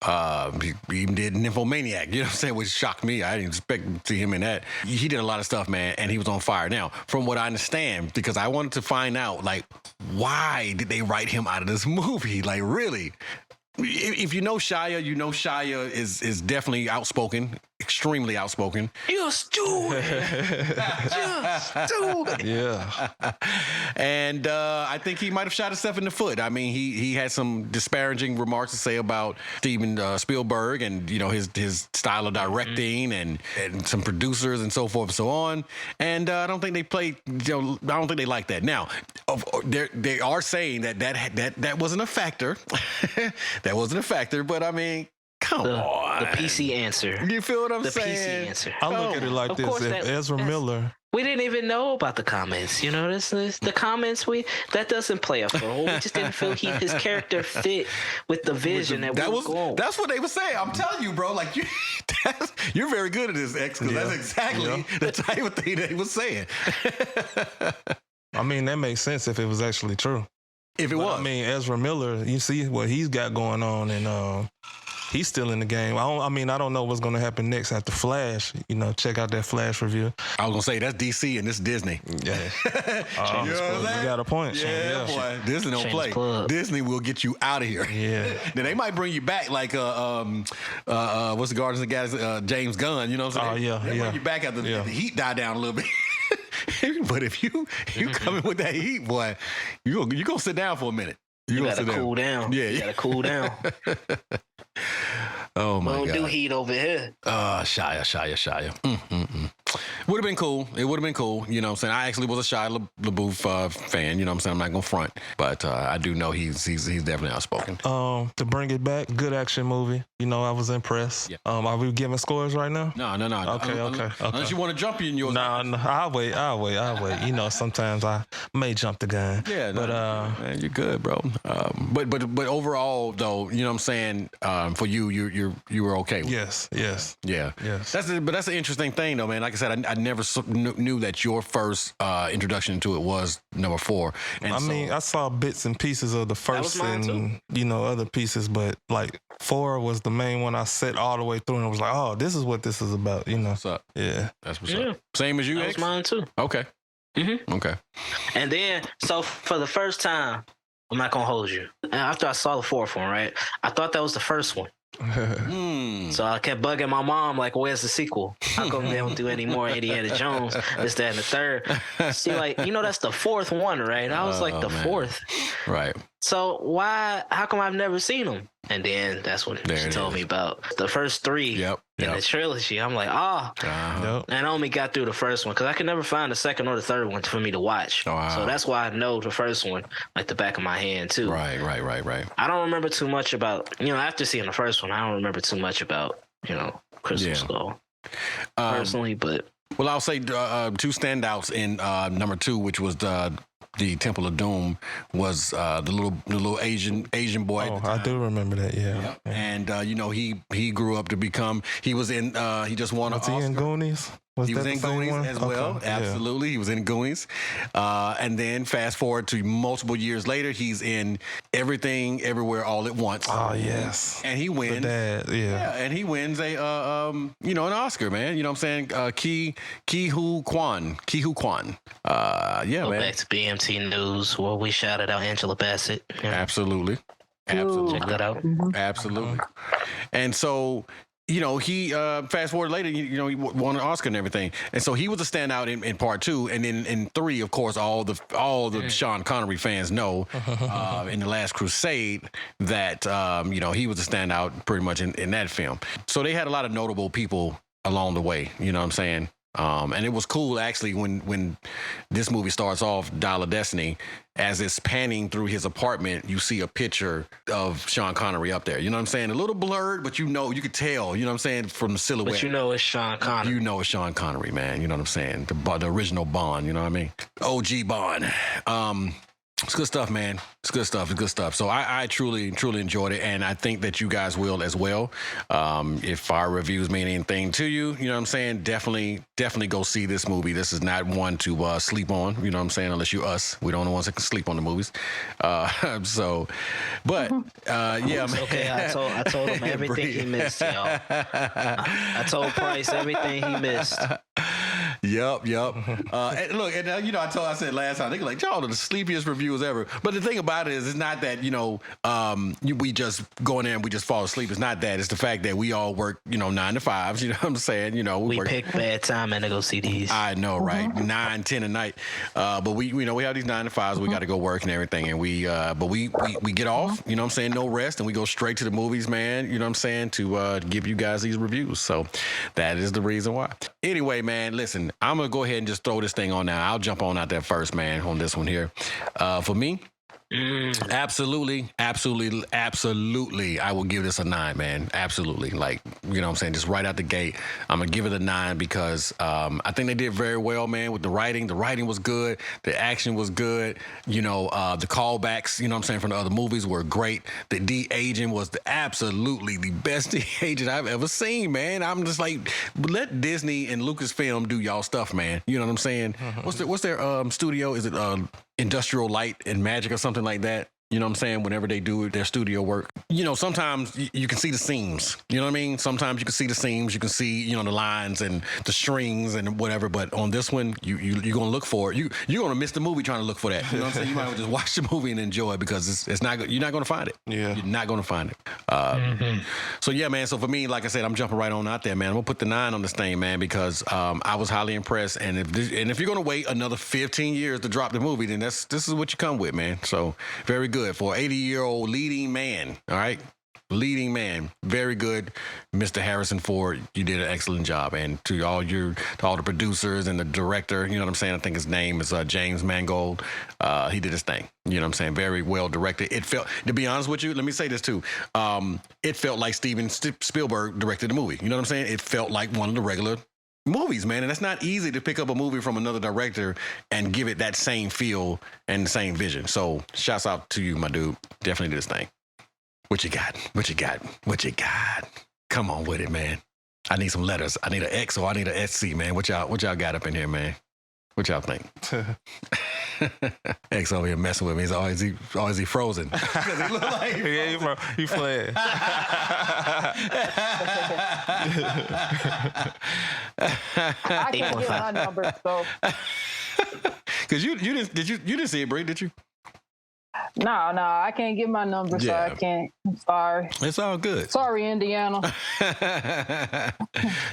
He even did Nymphomaniac, you know what I'm saying, which shocked me. I didn't expect to see him in that. He did a lot of stuff, man, and he was on fire. Now, from what I understand, because I wanted to find out, like, why did they write him out of this movie? Like, really? If you know Shia, is definitely outspoken, extremely outspoken. You're stupid. Yeah. And I think he might have shot himself in the foot. I mean, he had some disparaging remarks to say about Steven Spielberg and, you know, his style of directing and some producers and so forth and so on. And I don't think they played, you know, I don't think they like that. Now, they are saying that wasn't a factor. That wasn't a factor, but I mean, come on. The PC answer. You feel what I'm the saying? PC answer. I look at it like this. If Ezra Miller... We didn't even know about the comments. You know, this the comments, that doesn't play a role. We just didn't feel his character fit with the vision that we were going. That's what they were saying. I'm telling you, bro. Like, you're very good at this, X, because that's exactly the type of thing they was saying. I mean, that makes sense if it was actually true. If it was. I mean, Ezra Miller, you see what he's got going on, and he's still in the game. I don't know what's going to happen next after Flash. You know, check out that Flash review. I was going to say, that's DC and this Disney. Yeah. You got a point. Yeah, boy. Disney don't play. Disney will get you out of here. Yeah. Then they might bring you back like, what's the Guardians of the Galaxy, James Gunn, you know what I'm saying? Oh, yeah. They bring you back after the heat die down a little bit. But if you come in with that heat, boy, you gonna sit down for a minute. You gotta cool down. Yeah, you gotta cool down. Oh my God. Don't do heat over here. Shia. Would have been cool. It would have been cool. You know what I'm saying? I actually was a Shia LaBeouf fan. You know what I'm saying? I'm not going to front. But I do know he's definitely outspoken. To bring it back, good action movie. You know, I was impressed. Yeah. Are we giving scores right now? No. Okay. Unless you want to jump in yours. No, I'll wait. You know, sometimes I may jump the gun. Yeah, but man, you're good, bro. But overall, though, you know what I'm saying? For you were okay with it. Yes. Yeah. Yes. That's an interesting thing, though, man. Like I said, I never knew that your first introduction to it was number 4. And I saw bits and pieces of the first and, you know, other pieces, but like 4 was the main one I sat all the way through and was like, oh, this is what this is about, you know. What's up? Yeah. That's what's up. Same as you, That was mine, too. Okay. Mm-hmm. Okay. And then, so for the first time, I'm not going to hold you. After I saw the 4th one, right, I thought that was the first one. So I kept bugging my mom, like, where's the sequel? How come they don't do any more Indiana Jones? This, that, and the third. See, like, you know, that's the 4th one, right? I was like, the 4th. Right. So how come I've never seen them? And then that's when she told me about the first 3 in the trilogy. I'm like, and I only got through the first one because I could never find the second or the third one for me to watch. So that's why I know the first one like the back of my hand too. Right. I don't remember too much about, you know, after seeing the first one, I don't remember too much about, you know, Crystal Skull personally, but. Well, I'll say 2 standouts in number 2, which was the Temple of Doom was the little Asian boy. Oh, I do remember that. Yeah. And he grew up to become. He was in. He just won an Oscar. Was he in Goonies? He was in Goonies as well. Okay, Absolutely. He was in Goonies. And then fast forward to multiple years later, he's in Everything, Everywhere, All at Once. Oh, yes. And he wins. The dad, yeah. And he wins an Oscar, man. You know what I'm saying? Ki Hu Kwan. Go back to BMT News where we shouted out Angela Bassett. Yeah. Absolutely. Check that out. Absolutely. And so, he fast forward later, he won an Oscar and everything, and so he was a standout in part 2, and then in 3, of course, all the Sean Connery fans know in The Last Crusade that he was a standout pretty much in that film. So they had a lot of notable people along the way. You know what I'm saying? And it was cool actually when this movie starts off, Dial of Destiny, as it's panning through his apartment, you see a picture of Sean Connery up there. You know what I'm saying? A little blurred, but you could tell, you know what I'm saying, from the silhouette. But it's Sean Connery. You know it's Sean Connery, man. You know what I'm saying? The original Bond, you know what I mean? OG Bond. It's good stuff, man. It's good stuff. So I truly enjoyed it, and I think that you guys will as well. If our reviews mean anything to you, you know what I'm saying, definitely go see this movie. This is not one to sleep on, you know what I'm saying, unless you're us. We don't know ones that can sleep on the movies. Yeah, man. Okay, I told him everything he missed, y'all. I told Price everything he missed. Yep. And look, and I said last time, they were like, y'all are the sleepiest reviewers ever. But the thing about it is, it's not that, we just go in there and we just fall asleep. It's not that. It's the fact that we all work, 9 to 5s, you know what I'm saying? We work. pick bad time and to go see these. I know, right? 9, 10 at night. But we have these 9 to 5s. We got to go work and everything. And we get off, you know what I'm saying? No rest. And we go straight to the movies, man, you know what I'm saying? To give you guys these reviews. So that is the reason why. Anyway, man, listen, I'm going to go ahead and just throw this thing on now. I'll jump on out there first, man, on this one here. For me, absolutely, I will give this a 9, man. Absolutely. Like, you know what I'm saying? Just right out the gate, I'm going to give it a 9 because I think they did very well, man, with the writing. The writing was good. The action was good. The callbacks, you know what I'm saying, from the other movies were great. The de-aging was absolutely the best de-aging I've ever seen, man. I'm just like, let Disney and Lucasfilm do y'all stuff, man. You know what I'm saying? What's their studio? Is it Industrial Light and Magic or something like that? You know what I'm saying? Whenever they do their studio work, sometimes you can see the seams. You know what I mean? Sometimes you can see the seams. You can see, the lines and the strings and whatever. But on this one, you're gonna look for it. You're gonna miss the movie trying to look for that. You know what I'm saying? You might as well just watch the movie and enjoy it because it's not. You're not gonna find it. Yeah, you're not gonna find it. So yeah, man. So for me, like I said, I'm jumping right on out there, man. I'm gonna put the 9 on this thing, man, because I was highly impressed. And if you're gonna wait another 15 years to drop the movie, then this is what you come with, man. So very good. For an 80-year-old leading man, all right? Leading man. Very good, Mr. Harrison Ford. You did an excellent job. And to all the producers and the director, you know what I'm saying? I think his name is James Mangold. He did his thing. You know what I'm saying? Very well directed. It felt, to be honest with you, let me say this too. It felt like Steven Spielberg directed the movie. You know what I'm saying? It felt like one of the regular movies, man. And that's not easy to pick up a movie from another director and give it that same feel and the same vision. So shouts out to you, my dude. Definitely did this thing. What you got? Come on with it, man. I need some letters. I need an X or I need an SC, man. What y'all got up in here, man? What y'all think? X over here messing with me. He's always frozen. He look like he playing. I can't get my number, so. Because you didn't see it, Bree, did you? No, I can't get my number, so I can't. I'm sorry. It's all good. Sorry, Indiana.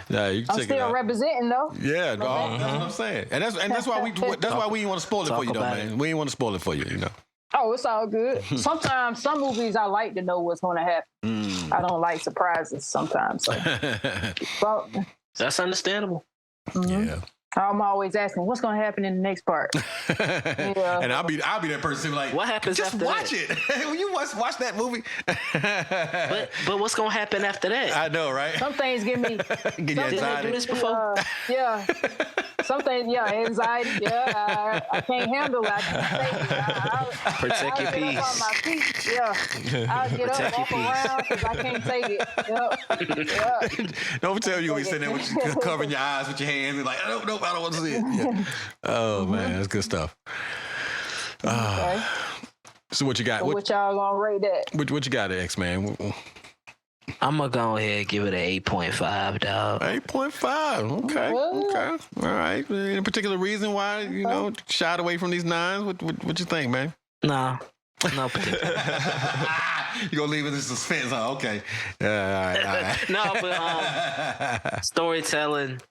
Nah, you can I'm still representing though. Yeah, that's what I'm saying, and that's why we didn't want to spoil it for you, though, man. We didn't want to spoil it for you, Oh, it's all good. Sometimes some movies I like to know what's going to happen. I don't like surprises sometimes. So. That's understandable. Yeah. I'm always asking, what's going to happen in the next part? Yeah. And I'll be that person like, what happens just after watch that? it. When you watch that movie. but what's gonna happen after that? I know, right? Some things give me. Get you Didn't they anxiety. do this before? Yeah. Some things, anxiety. Yeah, I can't handle it. I can't take it. Protect your I'll get up on my peace. feet. Yeah. I'll get Protect up, walk your peace. around because I can't take it. Yeah. Don't tell you when you sitting there with you covering your eyes with your hands and like, nope, I don't want to see it. Yeah. Oh man, that's good stuff. Okay. So what you got? So what y'all gonna rate that? What you got, X man? I'm gonna go ahead and give it an 8.5, dog. 8.5. Okay. Okay. All right. Any particular reason why shied away from these 9s? What you think, man? No particular. You gonna leave it in suspense, huh? Okay. All right. No, but storytelling,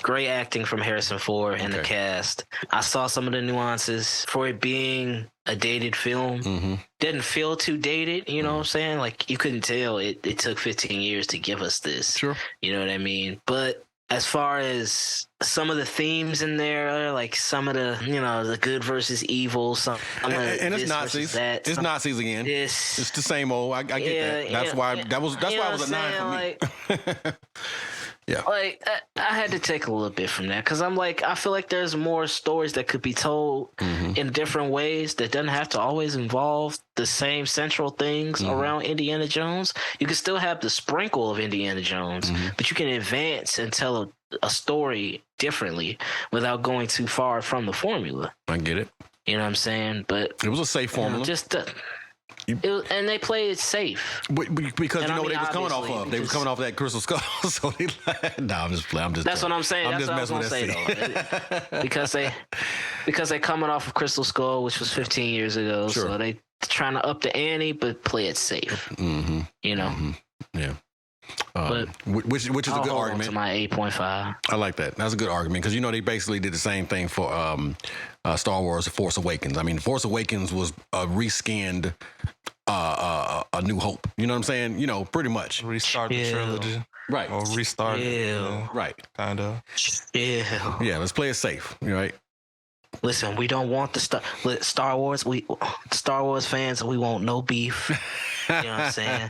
great acting from Harrison Ford and the cast. I saw some of the nuances for it being a dated film. Mm-hmm. Didn't feel too dated, you know what I'm saying? Like you couldn't tell it took 15 years to give us this. Sure. You know what I mean? But as far as some of the themes in there, like some of the, the good versus evil, and it's Nazis. It's Nazis again. It's the same old. I get that. That's why that was it was a 9 for me. Like, yeah. Like I had to take a little bit from that because I'm like, I feel like there's more stories that could be told in different ways that doesn't have to always involve the same central things around Indiana Jones. You can still have the sprinkle of Indiana Jones, but you can advance and tell a story differently without going too far from the formula. I get it. You know what I'm saying? But it was a safe formula. And they played it safe. Because what they was coming off of. They was coming off that Crystal Skull. So they I'm just playing. That's what I'm saying. That's what I was going to say, though. because they coming off of Crystal Skull, which was 15 years ago. Sure. So they trying to up the ante, but play it safe. Mm-hmm. Yeah. But which is a good argument. To my 8.5. I like that. That's a good argument because they basically did the same thing for Star Wars: The Force Awakens. I mean, The Force Awakens was a reskinned A New Hope. You know what I'm saying? Pretty much restart the trilogy, right? Or restart, right? Kind of. Yeah. Let's play it safe, right? Listen, we don't want the Star Wars. Star Wars fans, we want no beef. You know what I'm saying?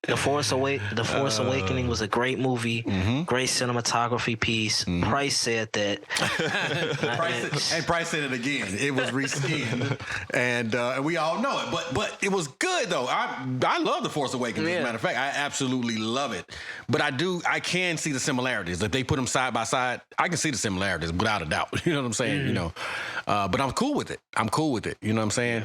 The Force Awakening was a great movie, great cinematography piece. Price said that. Price said it again. It was reskinned, and we all know it. But it was good though. I love The Force Awakens. As a matter of fact, I absolutely love it. But I can see the similarities. If they put them side by side, I can see the similarities without a doubt. You know what I'm saying? But I'm cool with it. You know what I'm saying?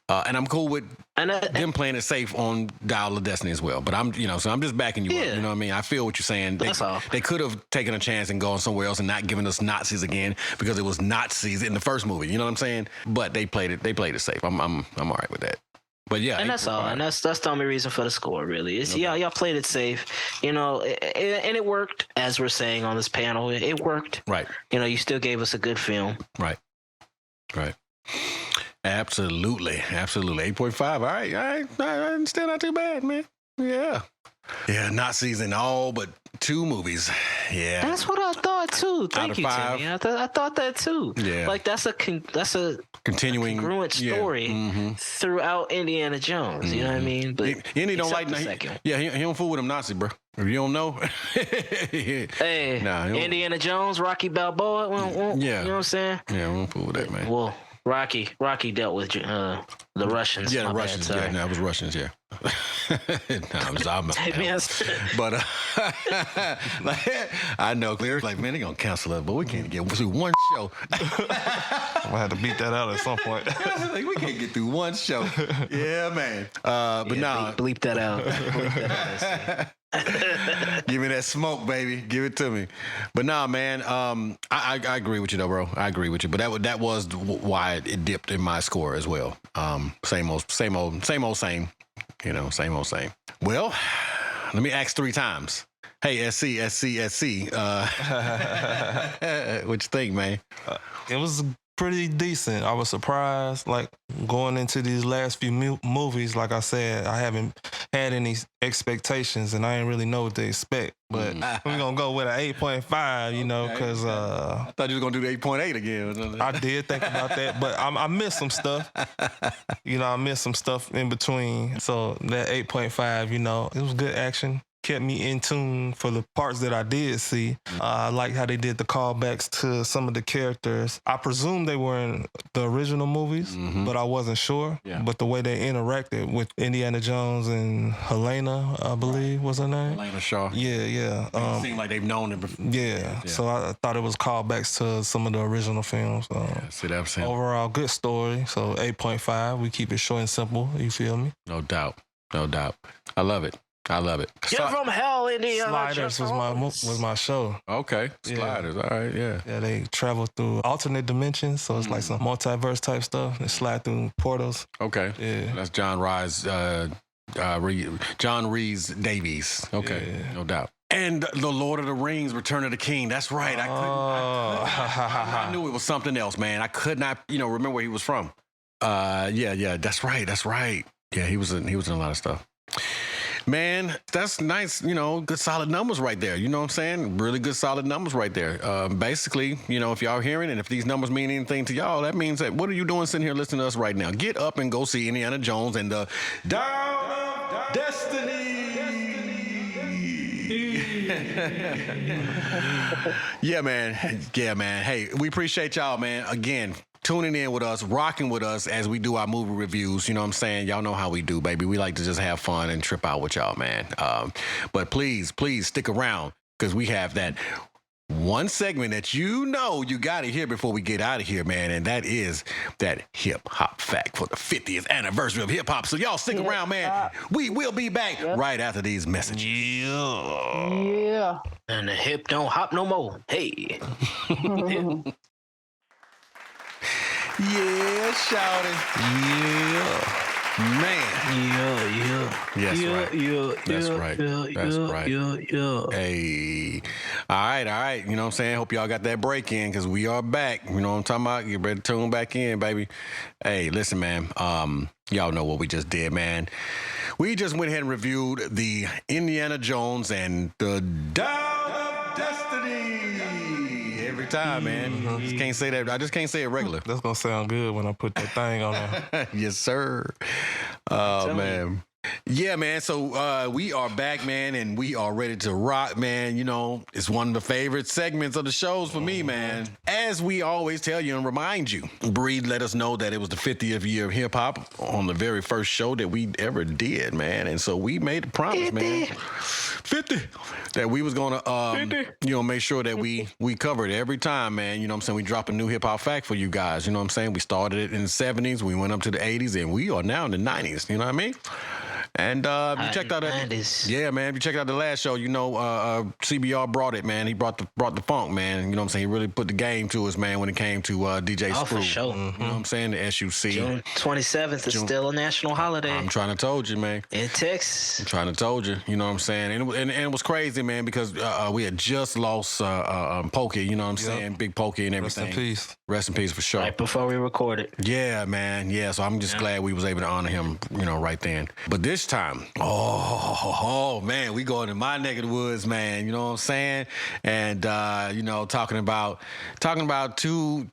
And I'm cool with them playing it safe on Dial of Destiny as well. But I'm just backing you up. You know what I mean? I feel what you're saying. They could have taken a chance and gone somewhere else and not given us Nazis again because it was Nazis in the first movie. You know what I'm saying? But they played it safe. I'm all right with that. But yeah, and that's all. And that's the only reason for the score, really. It's y'all played it safe, and it worked. As we're saying on this panel, it worked. Right. You still gave us a good film. Right. Absolutely. 8.5. All right. Still not too bad, man. Yeah, Nazis in all but 2 movies. Yeah, that's what I thought too. Thank you, 5. Timmy. I thought that too. Yeah, like that's a continuing congruent story throughout Indiana Jones. You know what I mean? But he don't like he don't fool with them Nazis, bro. If you don't know, Indiana Jones, Rocky Balboa. You know what I'm saying? Yeah, we don't fool with that, man. Well, Rocky dealt with the Russians. Yeah, the Russians. It was Russians. Yeah. But I know clear. Like, man, they gonna cancel us, but we can't get through one show. We'll have to beat that out at some point. Like, we can't get through one show. Yeah, man. But nah, bleep that out. Give me that smoke, baby. Give it to me. But nah, man. I agree with you though, bro. I agree with you. But that was why it dipped in my score as well. Same old. Same old. Well, let me ask 3 times. Hey, SC. What you think, man? It was pretty decent. I was surprised, like, going into these last few movies. Like I said, I haven't had any expectations, and I didn't really know what to expect. But we're gonna go with an 8.5, you know, because I thought you was gonna do the 8.8 again. Or something. I did think about that, but I missed some stuff. You know, I missed some stuff in between. So that 8.5, you know, it was good action. Kept me in tune for the parts that I did see. I like how they did the callbacks to some of the characters. I presume they were in the original movies, but I wasn't sure. Yeah. But the way they interacted with Indiana Jones and Helena, I believe was her name. Helena Shaw. Yeah. It seemed like they've known it before. Yeah. So I thought it was callbacks to some of the original films. See that I'm saying? Overall, good story. So 8.5. We keep it short and simple. You feel me? No doubt. I love it. You're from hell, Indiana. Sliders was my show. Okay, Sliders. Yeah. All right, yeah. Yeah, they travel through alternate dimensions, so it's like some multiverse type stuff. They slide through portals. Okay. Yeah. That's John Rhys Davies. Okay, yeah. No doubt. And the Lord of the Rings, Return of the King. That's right. I knew it was something else, man. I could not, remember where he was from. Yeah. That's right. Yeah, he was in a lot of stuff. Man, that's nice, good solid numbers right there. You know what I'm saying? Really good solid numbers right there. Basically, if y'all hearing and if these numbers mean anything to y'all, that means that what are you doing sitting here listening to us right now? Get up and go see Indiana Jones and the Down of Destiny. Yeah, man. Hey, we appreciate y'all, man. Again, tuning in with us, rocking with us as we do our movie reviews. You know what I'm saying? Y'all know how we do, baby. We like to just have fun and trip out with y'all, man. But please stick around because we have that one segment that you got to hear before we get out of here, man. And that is that hip-hop fact for the 50th anniversary of hip-hop. So y'all stick around, man. We will be back right after these messages. Yeah. And the hip don't hop no more. Hey. Yeah, shouting. Yeah. Man. Yeah. That's right. That's right. Yeah. Hey. All right. You know what I'm saying? Hope y'all got that break in because we are back. You know what I'm talking about? Get ready to tune back in, baby. Hey, listen, man. Y'all know what we just did, man. We just went ahead and reviewed the Indiana Jones and the Down of Destiny. Every time, man. I just can't say that. I just can't say it regular. That's gonna sound good when I put that thing on there. Yes, sir. Oh, man. Yeah, man. So we are back, man, and we are ready to rock, man. It's one of the favorite segments of the shows for me, man. As we always tell you and remind you, Breed let us know that it was the 50th year of hip-hop on the very first show that we ever did, man. And so we made a promise, 50. Man. 50. That we was going to, make sure that we covered every time, man. You know what I'm saying? We drop a new hip-hop fact for you guys. You know what I'm saying? We started it in the 70s. We went up to the 80s, and we are now in the 90s. You know what I mean? And if you checked out if you checked out the last show, CBR brought it, man. He brought the funk, man. You know what I'm saying? He really put the game to us, man, when it came to DJ Screw. For sure. You know what I'm saying? The SUC. June 27th is still a national holiday. I'm trying to told you, man. In Texas. I'm trying to told you. You know what I'm saying? And it was crazy, man, because we had just lost Pokey. You know what I'm saying? Big Pokey and everything. Rest in peace for sure. Right before we recorded. Yeah, man. Yeah. So I'm just glad we was able to honor him, right then. But this time, man, we going to my neck of the woods, man. You know what I'm saying? And talking about two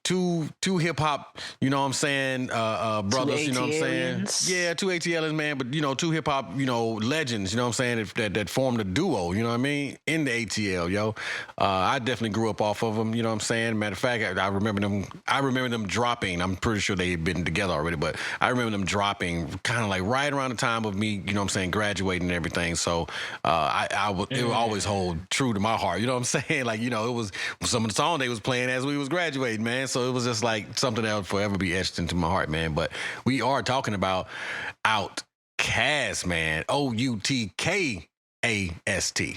hip hop, you know what I'm saying, brothers, you know what I'm saying? Yeah, two ATLians, man, but two hip hop, legends, you know what I'm saying, that formed a duo, you know what I mean, in the ATL, yo. I definitely grew up off of them, you know what I'm saying? Matter of fact, I remember them dropping. I'm pretty sure they had been together already, but I remember them dropping kind of like right around the time of me, you know what I'm saying, graduating and everything. So it would always hold true to my heart. You know what I'm saying? Like, it was some of the songs they was playing as we was graduating, man. So it was just like something that would forever be etched into my heart, man. But we are talking about OutKast, man. OutKast.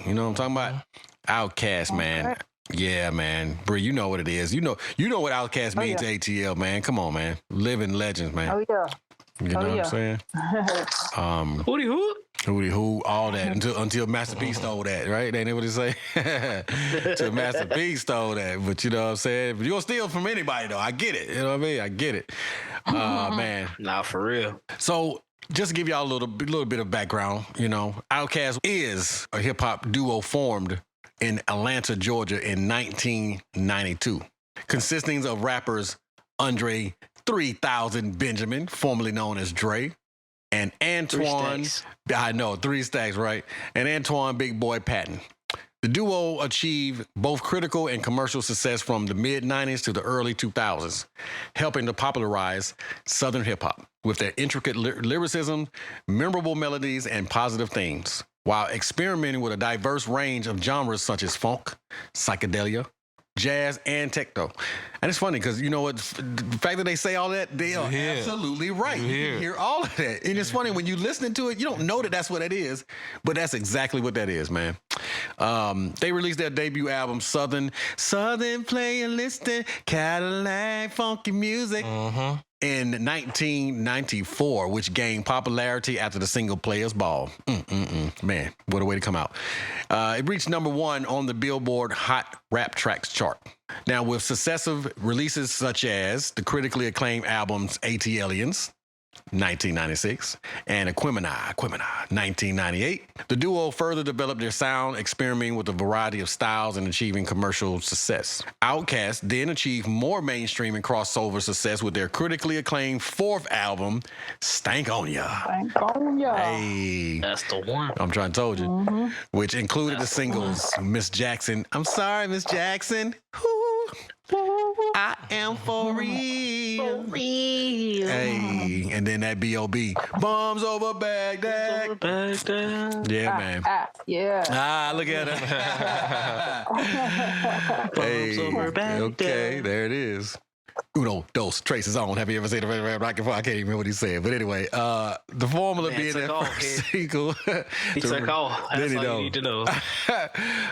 You know what I'm talking about? OutKast, man. Yeah, man. Bree, you know what it is. You know what OutKast means to ATL, man. Come on, man. Living legends, man. Oh, yeah. You know what I'm saying? Hootie hoo, all that until Master P stole that, right? Ain't that what he say? Until Master P stole that. But you know what I'm saying? But you don't steal from anybody though. I get it. You know what I mean? I get it. Man. Nah, for real. So Just to give y'all a little bit of background, OutKast is a hip hop duo formed in Atlanta, Georgia in 1992, consisting of rappers Andre 3000 Benjamin, formerly known as Dre, and Antoine. I know, 3 stacks, right? And Antoine Big Boy Patton. The duo achieved both critical and commercial success from the mid-90s to the early 2000s, helping to popularize Southern hip-hop with their intricate lyricism, memorable melodies, and positive themes, while experimenting with a diverse range of genres such as funk, psychedelia, jazz, and techno. And it's funny because, you know what, the fact that they say all that, they are absolutely right. You hear all of that. And it's funny, when you listening to it, you don't know that that's what it is, but that's exactly what that is, man. They released their debut album, Southern Playin' Listin', Cadillac Funky Music, in 1994, which gained popularity after the single Players Ball. Man, what a way to come out. It reached #1 on the Billboard Hot Rap Tracks chart. Now, with successive releases such as the critically acclaimed albums Atliens, 1996, and Aquemini, 1998. The duo further developed their sound, experimenting with a variety of styles and achieving commercial success. OutKast then achieved more mainstream and crossover success with their critically acclaimed 4th album, Stank On Ya. Stank On Ya. Hey. That's the one. I'm trying to told you. Which included the singles, Miss Jackson, I'm Sorry, Miss Jackson. I am for real. For real. Hey, and then that B.O.B. Bombs over Baghdad. Yeah, man. Yeah. Look at it. Hey, over Baghdad. Okay, there it is. Uno, dos, traces on. Have you ever seen the I can't even remember what he said. But anyway, the formula being that first single. He took off. That's all you need to know.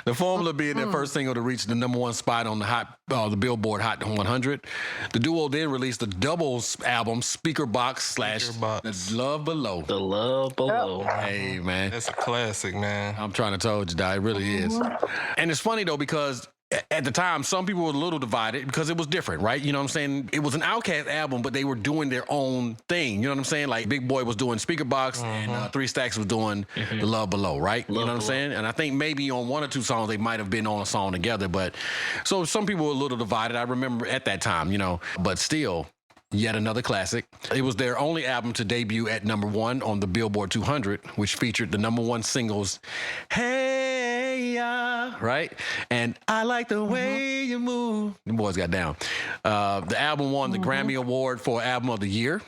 The formula being that first single to reach the #1 spot on the Billboard Hot 100. The duo then released the doubles album, Speaker Box / The Love Below. The Love Below. Hey, man. That's a classic, man. I'm trying to tell you, that it really is. And it's funny, though, because at the time, some people were a little divided because it was different, right? You know what I'm saying? It was an OutKast album, but they were doing their own thing. You know what I'm saying? Like Big Boy was doing Speaker Box and 3 Stacks was doing The Love Below, right? You know what I'm saying? And I think maybe on 1 or 2 songs, they might have been on a song together. But so some people were a little divided. I remember at that time, but still, yet another classic. It was their only album to debut at #1 on the Billboard 200, which featured the #1 singles, Hey Ya, right? And I Like the Way You Move. The boys got down. The album won the Grammy Award for Album of the Year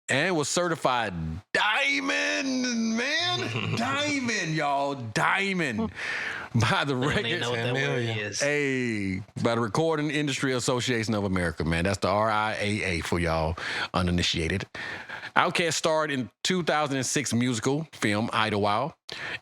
and was certified diamond, man. Diamond, y'all. Diamond. By the by the Recording Industry Association of America, man. That's the RIAA for y'all uninitiated. OutKast starred in 2006 musical film Idlewild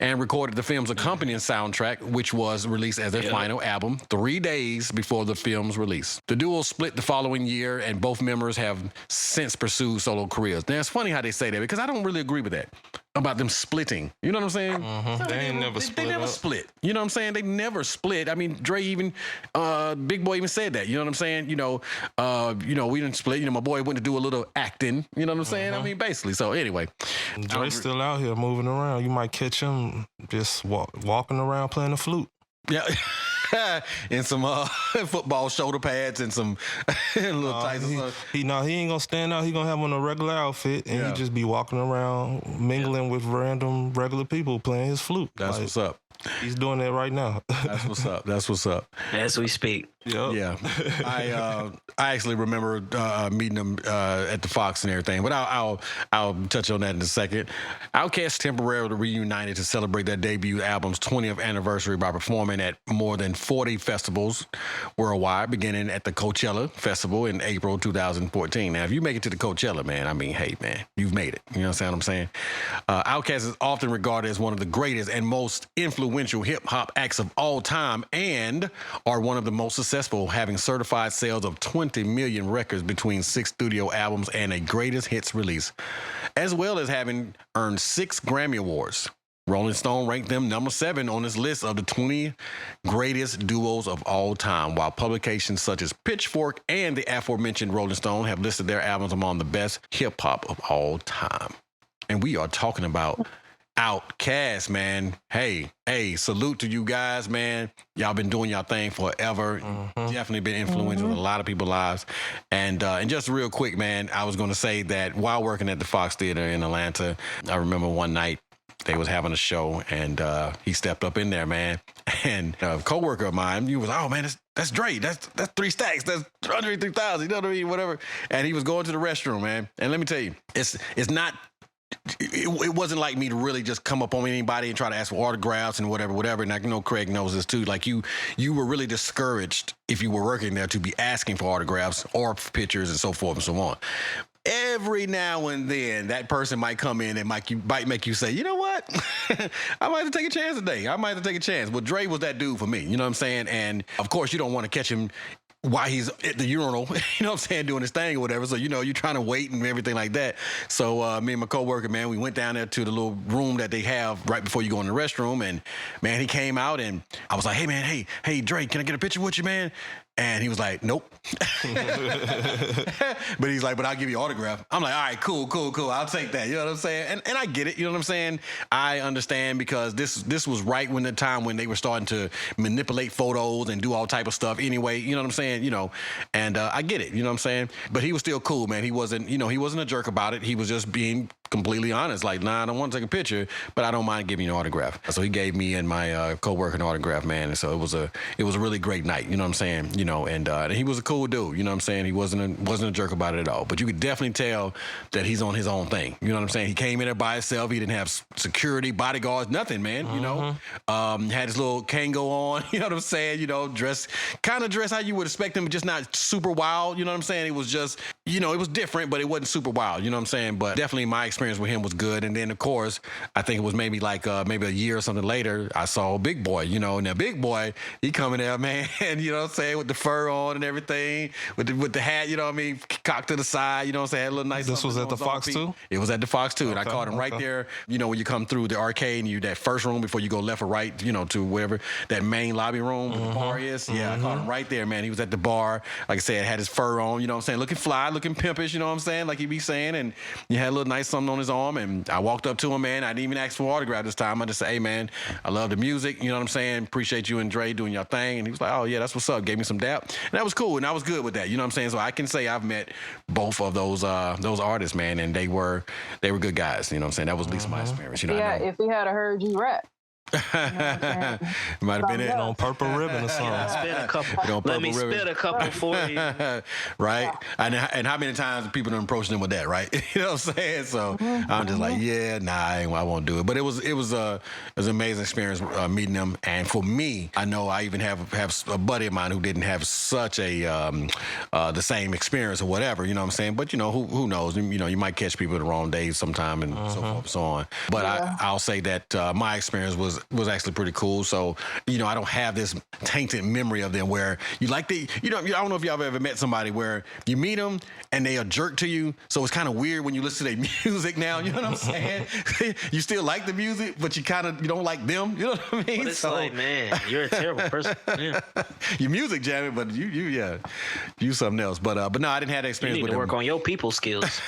and recorded the film's accompanying soundtrack, which was released as their final album 3 days before the film's release. The duo split the following year, and both members have since pursued solo careers. Now, it's funny how they say that, because I don't really agree with that about them splitting. You know what I'm saying? They ain't never split. They never split. You know what I'm saying? They never split. I mean, Dre even, Big Boy even said that. You know what I'm saying? We didn't split. My boy went to do a little acting. You know what I'm saying? I mean, basically. So anyway, Dre's still out here moving around. You might catch him just walking around playing the flute. Yeah. And some football shoulder pads and some little tights. He ain't gonna stand out. He gonna have on a regular outfit, and he just be walking around mingling with random regular people playing his flute. That's what's up. He's doing that right now. That's what's up. That's what's up. As we speak. Yep. Yeah. I actually remember meeting him at the Fox and everything, but I'll touch on that in a second. OutKast temporarily reunited to celebrate their debut album's 20th anniversary by performing at more than 40 festivals worldwide, beginning at the Coachella Festival in April 2014. Now, if you make it to the Coachella, man, I mean, hey, man, you've made it. You know what I'm saying? OutKast is often regarded as one of the greatest and most influential hip-hop acts of all time, and are one of the most successful, having certified sales of 20 million records between 6 studio albums and a greatest hits release, as well as having earned 6 Grammy Awards. Rolling Stone ranked them #7 on its list of the 20 greatest duos of all time, while publications such as Pitchfork and the aforementioned Rolling Stone have listed their albums among the best hip-hop of all time. and we are talking about OutKast, man. Hey, salute to you guys, man. Y'all been doing y'all thing forever. Definitely been influential in a lot of people's lives. And just real quick, man, I was going to say that while working at the Fox Theater in Atlanta, I remember one night they was having a show, and he stepped up in there, man. And a coworker of mine, he was, oh man, that's Dre. That's 3 stacks. That's 103,000. You know what I mean? Whatever. And he was going to the restroom, man. And let me tell you, it's not. It wasn't like me to really just come up on anybody and try to ask for autographs and whatever. And I know Craig knows this too. Like you were really discouraged if you were working there to be asking for autographs or pictures and so forth and so on. Every now and then, that person might come in and might make you say, you know what? I might have to take a chance today. I might have to take a chance. Well, Dre was that dude for me. You know what I'm saying? And of course, you don't want to catch him while he's at the urinal, you know what I'm saying, doing his thing or whatever. So, you're trying to wait and everything like that. So me and my coworker, man, we went down there to the little room that they have right before you go in the restroom. And, man, he came out and I was like, hey, man, hey, Drake, can I get a picture with you, man? And he was like, nope. But he's like, but I'll give you an autograph. I'm like, all right, cool. I'll take that. You know what I'm saying? And I get it. You know what I'm saying? I understand because this was right when the time when they were starting to manipulate photos and do all type of stuff anyway. You know what I'm saying? And I get it. You know what I'm saying? But he was still cool, man. He wasn't a jerk about it. He was just being completely honest. Like, nah, I don't want to take a picture, but I don't mind giving you an autograph. So he gave me and my coworker an autograph, man. And so it was a really great night. You know what I'm saying? And he was a cool dude. You know what I'm saying? He wasn't a jerk about it at all. But you could definitely tell that he's on his own thing. You know what I'm saying? He came in there by himself. He didn't have security, bodyguards, nothing, man. Had his little Kango on. You know what I'm saying? Dressed how you would expect him, but just not super wild. You know what I'm saying? It was just, it was different, but it wasn't super wild. You know what I'm saying? But definitely my experience with him was good. And then of course, I think it was maybe a year or something later, I saw Big Boy. And that Big Boy, he coming there, man. You know what I'm saying? With the fur on and everything, with the hat, you know what I mean, cocked to the side, you know what I'm saying, had a little nice. This was at the Fox too? It was at the Fox too, and I caught him right there, when you come through the arcade and you that first room before you go left or right, to wherever that main lobby room where the bar is. Yeah, I caught him right there, man. He was at the bar, like I said, had his fur on, you know what I'm saying, looking fly, looking pimpish, you know what I'm saying, like he be saying, and he had a little nice something on his arm, and I walked up to him, man. I didn't even ask for an autograph this time. I just said, hey, man, I love the music, you know what I'm saying, appreciate you and Dre doing your thing, and he was like, oh yeah, that's what's up, gave me some dap, and that was cool, and I was good with that, you know what I'm saying. So I can say I've met both of those artists, man, and they were good guys, you know what I'm saying. That was at least my experience, Yeah, if we had heard you rap. Might have been it on Purple Ribbon or something. Let me spit a couple for you. Right? And how many times people done approached them with that, right? You know what I'm saying? So I'm just like, yeah, nah, I won't do it. But it was an amazing experience meeting them. And for me, I know I even have a buddy of mine who didn't have such a the same experience or whatever, you know what I'm saying? But who knows? You might catch people the wrong days sometime and so forth and so on. But I'll say that my experience was actually pretty cool. So, I don't have this tainted memory of them where you like I don't know if y'all have ever met somebody where you meet them and they a jerk to you. So it's kind of weird when you listen to their music now. You know what I'm saying? You still like the music, but you don't like them. You know what I mean? But it's like, man, you're a terrible person. Yeah. Your music jamming, but you something else. But no, I didn't have that experience. You need with to them. work on your people skills.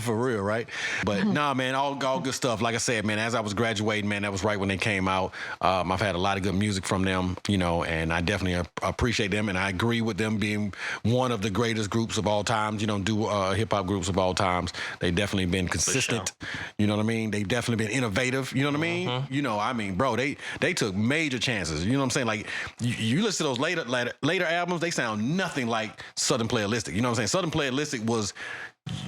For real, right? But nah, man, all good stuff. Like I said, man, as I was graduating, man, that was right when they came out. I've had a lot of good music from them, and I definitely appreciate them, and I agree with them being one of the greatest groups of all times, hip hop groups of all times. They've definitely been consistent, you know what I mean? They've definitely been innovative, you know what I mean? Bro, they took major chances, you know what I'm saying? Like, you listen to those later albums, they sound nothing like Southern Playalistic, you know what I'm saying? Southern Playalistic was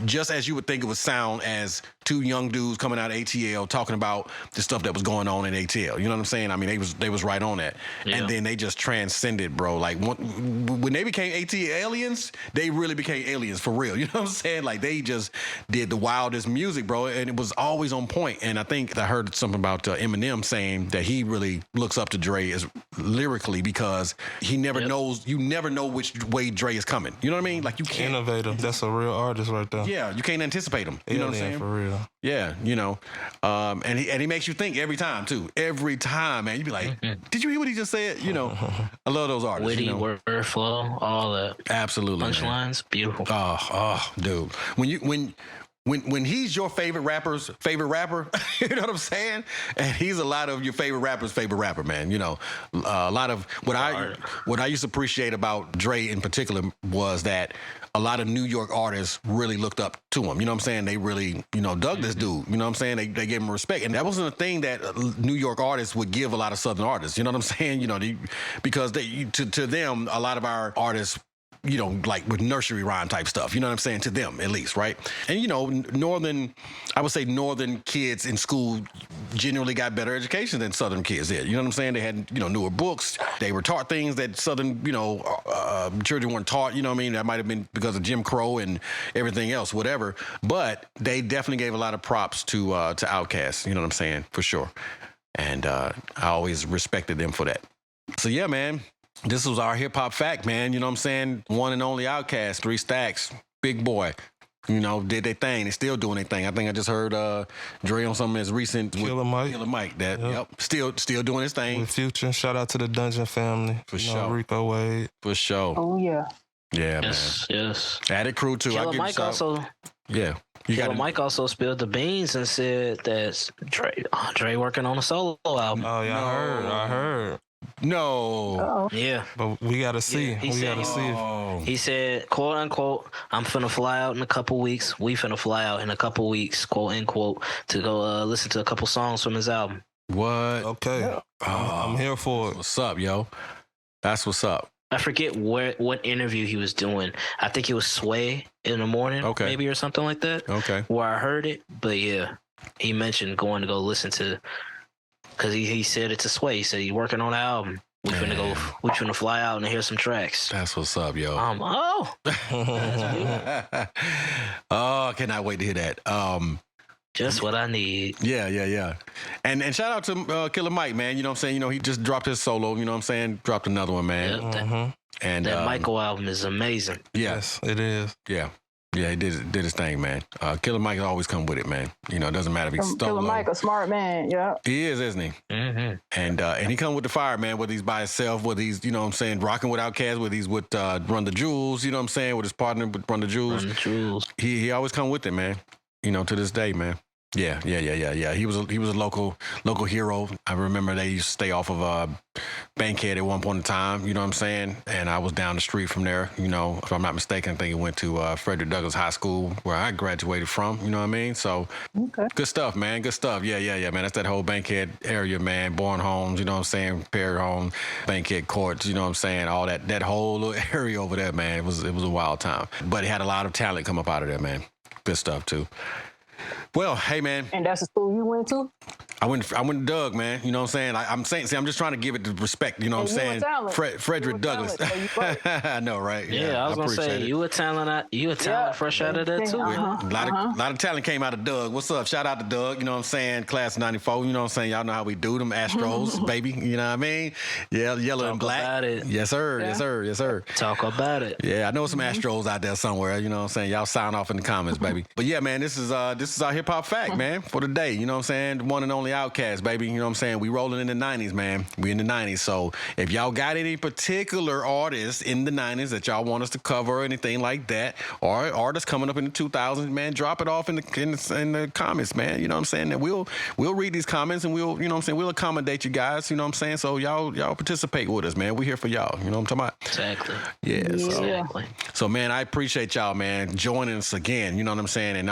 just as you would think it would sound as two young dudes coming out of ATL talking about the stuff that was going on in ATL. You know what I'm saying? I mean, they was right on that. Yeah. And then they just transcended, bro. Like, when they became ATL aliens, they really became aliens for real. You know what I'm saying? Like, they just did the wildest music, bro. And it was always on point. And I think I heard something about Eminem saying that he really looks up to Dre as lyrically because he never knows, you never know which way Dre is coming. You know what I mean? Like, you can't. Innovative. That's a real artist right there. Yeah, you can't anticipate him. You know what I'm saying? For real. Yeah, and he makes you think every time too. Every time, man, you be like, "Did you hear what he just said?" I love those artists. Witty word flow, all that. Absolutely, punchlines, beautiful. Oh, dude. when he's your favorite rapper's favorite rapper, you know what I'm saying? And he's a lot of your favorite rapper's favorite rapper, man. You know, a lot of what I used to appreciate about Dre in particular was that a lot of New York artists really looked up to him. You know what I'm saying? They really, dug this dude. You know what I'm saying? They gave him respect. And that wasn't a thing that New York artists would give a lot of Southern artists. You know what I'm saying? Because to them, a lot of our artists, like with nursery rhyme type stuff, you know what I'm saying? To them, at least, right? And, I would say northern kids in school generally got better education than southern kids did. You know what I'm saying? They had, newer books. They were taught things that southern, children weren't taught. You know what I mean? That might have been because of Jim Crow and everything else, whatever. But they definitely gave a lot of props to OutKast. You know what I'm saying? For sure. And I always respected them for that. So, yeah, man. This was our hip hop fact, man. You know what I'm saying? One and only OutKast, 3 Stacks, big boy. Did their thing. They're still doing their thing. I think I just heard Dre on some of his recent Killer Mike. Killer Mike. Yep. Still doing his thing. With Future. Shout out to the Dungeon family. For sure. Rico Wade. For sure. Oh yeah. Yeah, yes, man. Yes. Added crew too. Killer Mike also. Yeah. Mike also spilled the beans and said that Dre working on a solo album. Oh yeah, I heard. No. Uh-oh. Yeah. But we gotta see. Yeah, we gotta see. He said, quote unquote, I'm finna fly out in a couple weeks. We finna fly out in a couple weeks, quote unquote, to go listen to a couple songs from his album. What? Okay. Yeah. I'm here for it. What's up, yo? That's what's up. I forget what interview he was doing. I think it was Sway in the morning, maybe, or something like that. Okay. Where I heard it. But yeah, he mentioned going to go listen to, because he said it to Sway. He said he's working on an album. We finna fly out and hear some tracks. That's what's up, yo. Oh, I cannot wait to hear that. just what I need. Yeah. And shout out to Killer Mike, man. You know what I'm saying? He just dropped his solo. You know what I'm saying? Dropped another one, man. Yep, that Michael album is amazing. Yes, it is. Yeah. Yeah, he did his thing, man. Killer Mike always come with it, man. It doesn't matter if he's Killer Mike, a smart man, yeah. He is, isn't he? Mm-hmm. And he come with the fire, man, whether he's by himself, whether he's, rocking with OutKast, whether he's with Run the Jewels, you know what I'm saying, with his partner with Run the Jewels. He always come with it, man. To this day, man. Yeah. He was a local hero. I remember they used to stay off of Bankhead at one point in time, you know what I'm saying? And I was down the street from there, if I'm not mistaken, I think it went to Frederick Douglass High School where I graduated from, you know what I mean? So Good stuff, man. Good stuff. Yeah, man. That's that whole Bankhead area, man. Born homes, you know what I'm saying? Perry Home, Bankhead Courts, you know what I'm saying? All that whole little area over there, man. It was a wild time. But it had a lot of talent come up out of there, man. Good stuff too. Well, hey, man. And that's the school you went to? I went to Doug, man. You know what I'm saying? I'm just trying to give it the respect. You know what I'm saying? Frederick Douglass. I know, right? Yeah, I was gonna say you a talent. Fresh out of that too. A lot of talent came out of Doug. What's up? Shout out to Doug. You know what I'm saying? Class of '94. You know what I'm saying? Y'all know how we do them Astros, baby. You know what I mean? Yeah, yellow and black. About it. Yes, sir. Yeah. Yes, sir. Talk about it. Yeah, I know some Astros out there somewhere. You know what I'm saying? Y'all sign off in the comments, baby. But yeah, man, this is our hip hop fact, man, for the day. You know what I'm saying? The one and only OutKast, baby. You know what I'm saying? We rolling in the 90s, man. We in the 90s. So if y'all got any particular artists in the 90s that y'all want us to cover or anything like that, or artists coming up in the 2000s, man, drop it off in the comments, man. You know what I'm saying? And we'll read these comments and we'll, you know what I'm saying, we'll accommodate you guys, you know what I'm saying? So y'all participate with us, man. We're here for y'all. You know what I'm talking about? Exactly. Yeah. Exactly. So man, I appreciate y'all, man, joining us again. You know what I'm saying? And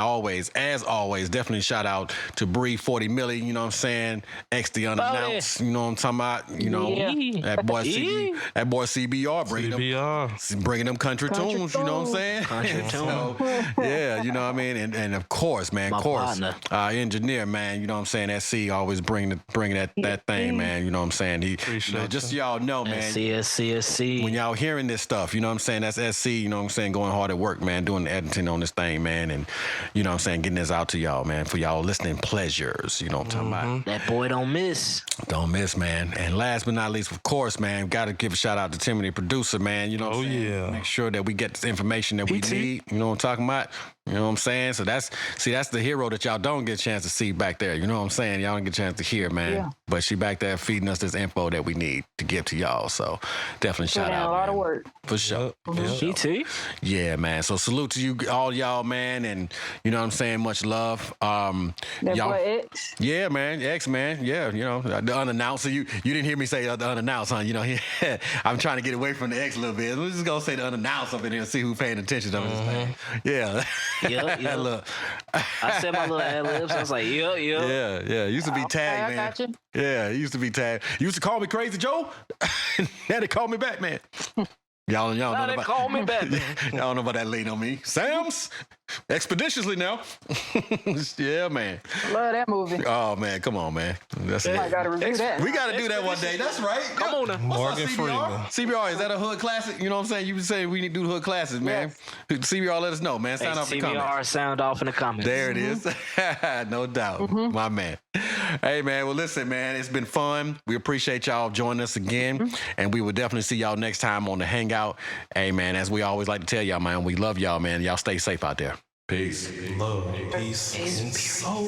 as always, definitely shout out to Bree 40 Millie, you know what I'm saying? X the unannounced, you know what I'm talking about? You know, that boy CBR bringing them country tunes, you know what I'm saying? Country tunes. So, yeah, you know what I mean? And of course, man, our engineer, man, you know what I'm saying? SC always bring that thing, man, you know what I'm saying? Just so y'all know, man. SC. When y'all hearing this stuff, you know what I'm saying? That's SC, you know what I'm saying? Going hard at work, man, doing the editing on this thing, man, and you know what I'm saying? Getting this out to y'all, man, for y'all listening pleasures, you know what I'm talking about? That boy don't miss. Don't miss, man. And last but not least, of course, man, got to give a shout out to Timothy, producer, man. You know what I'm saying? Yeah. Make sure that we get the information that we need. You know what I'm talking about? You know what I'm saying? So that's the hero that y'all don't get a chance to see back there. You know what I'm saying? Y'all don't get a chance to hear, man. Yeah. But she back there feeding us this info that we need to give to y'all. So definitely shout out. A lot of work. For sure. GT. Yeah, man. So salute to you all y'all, man, and you know what I'm saying, much love. That y'all, boy X. yeah, man, X, man. Yeah, you know, the unannounced. So you didn't hear me say the unannounced, huh? You know, I'm trying to get away from the X a little bit. We're just gonna say the unannounced up in here and see who's paying attention to this thing. Yeah. Yep. Look. I said my little ad libs. I was like, yep. Yeah. Used to be tagged, I man. got you. Yeah, it used to be tagged. You used to call me Crazy Joe. Now they call me Batman. Y'all Now know they about, call me Batman. y'all don't know about that lean on me. Sam's expeditiously now. Yeah, man. Love that movie. Oh man, come on, man. That's I gotta review that. We gotta do that one day. That's right. Come on now. Morgan Freeman. CBR, is that a hood classic? You know what I'm saying? You say we need to do hood classes, man. CBR, let us know, man. Sign off in the comments. CBR sound off in the comments. There it is. No doubt. My man. Hey, man. Well, listen, man. It's been fun. We appreciate y'all joining us again. And we will definitely see y'all next time on the Hangout. Hey, man, as we always like to tell y'all, man, we love y'all, man. Y'all stay safe out there. Peace. Love, peace, and soul.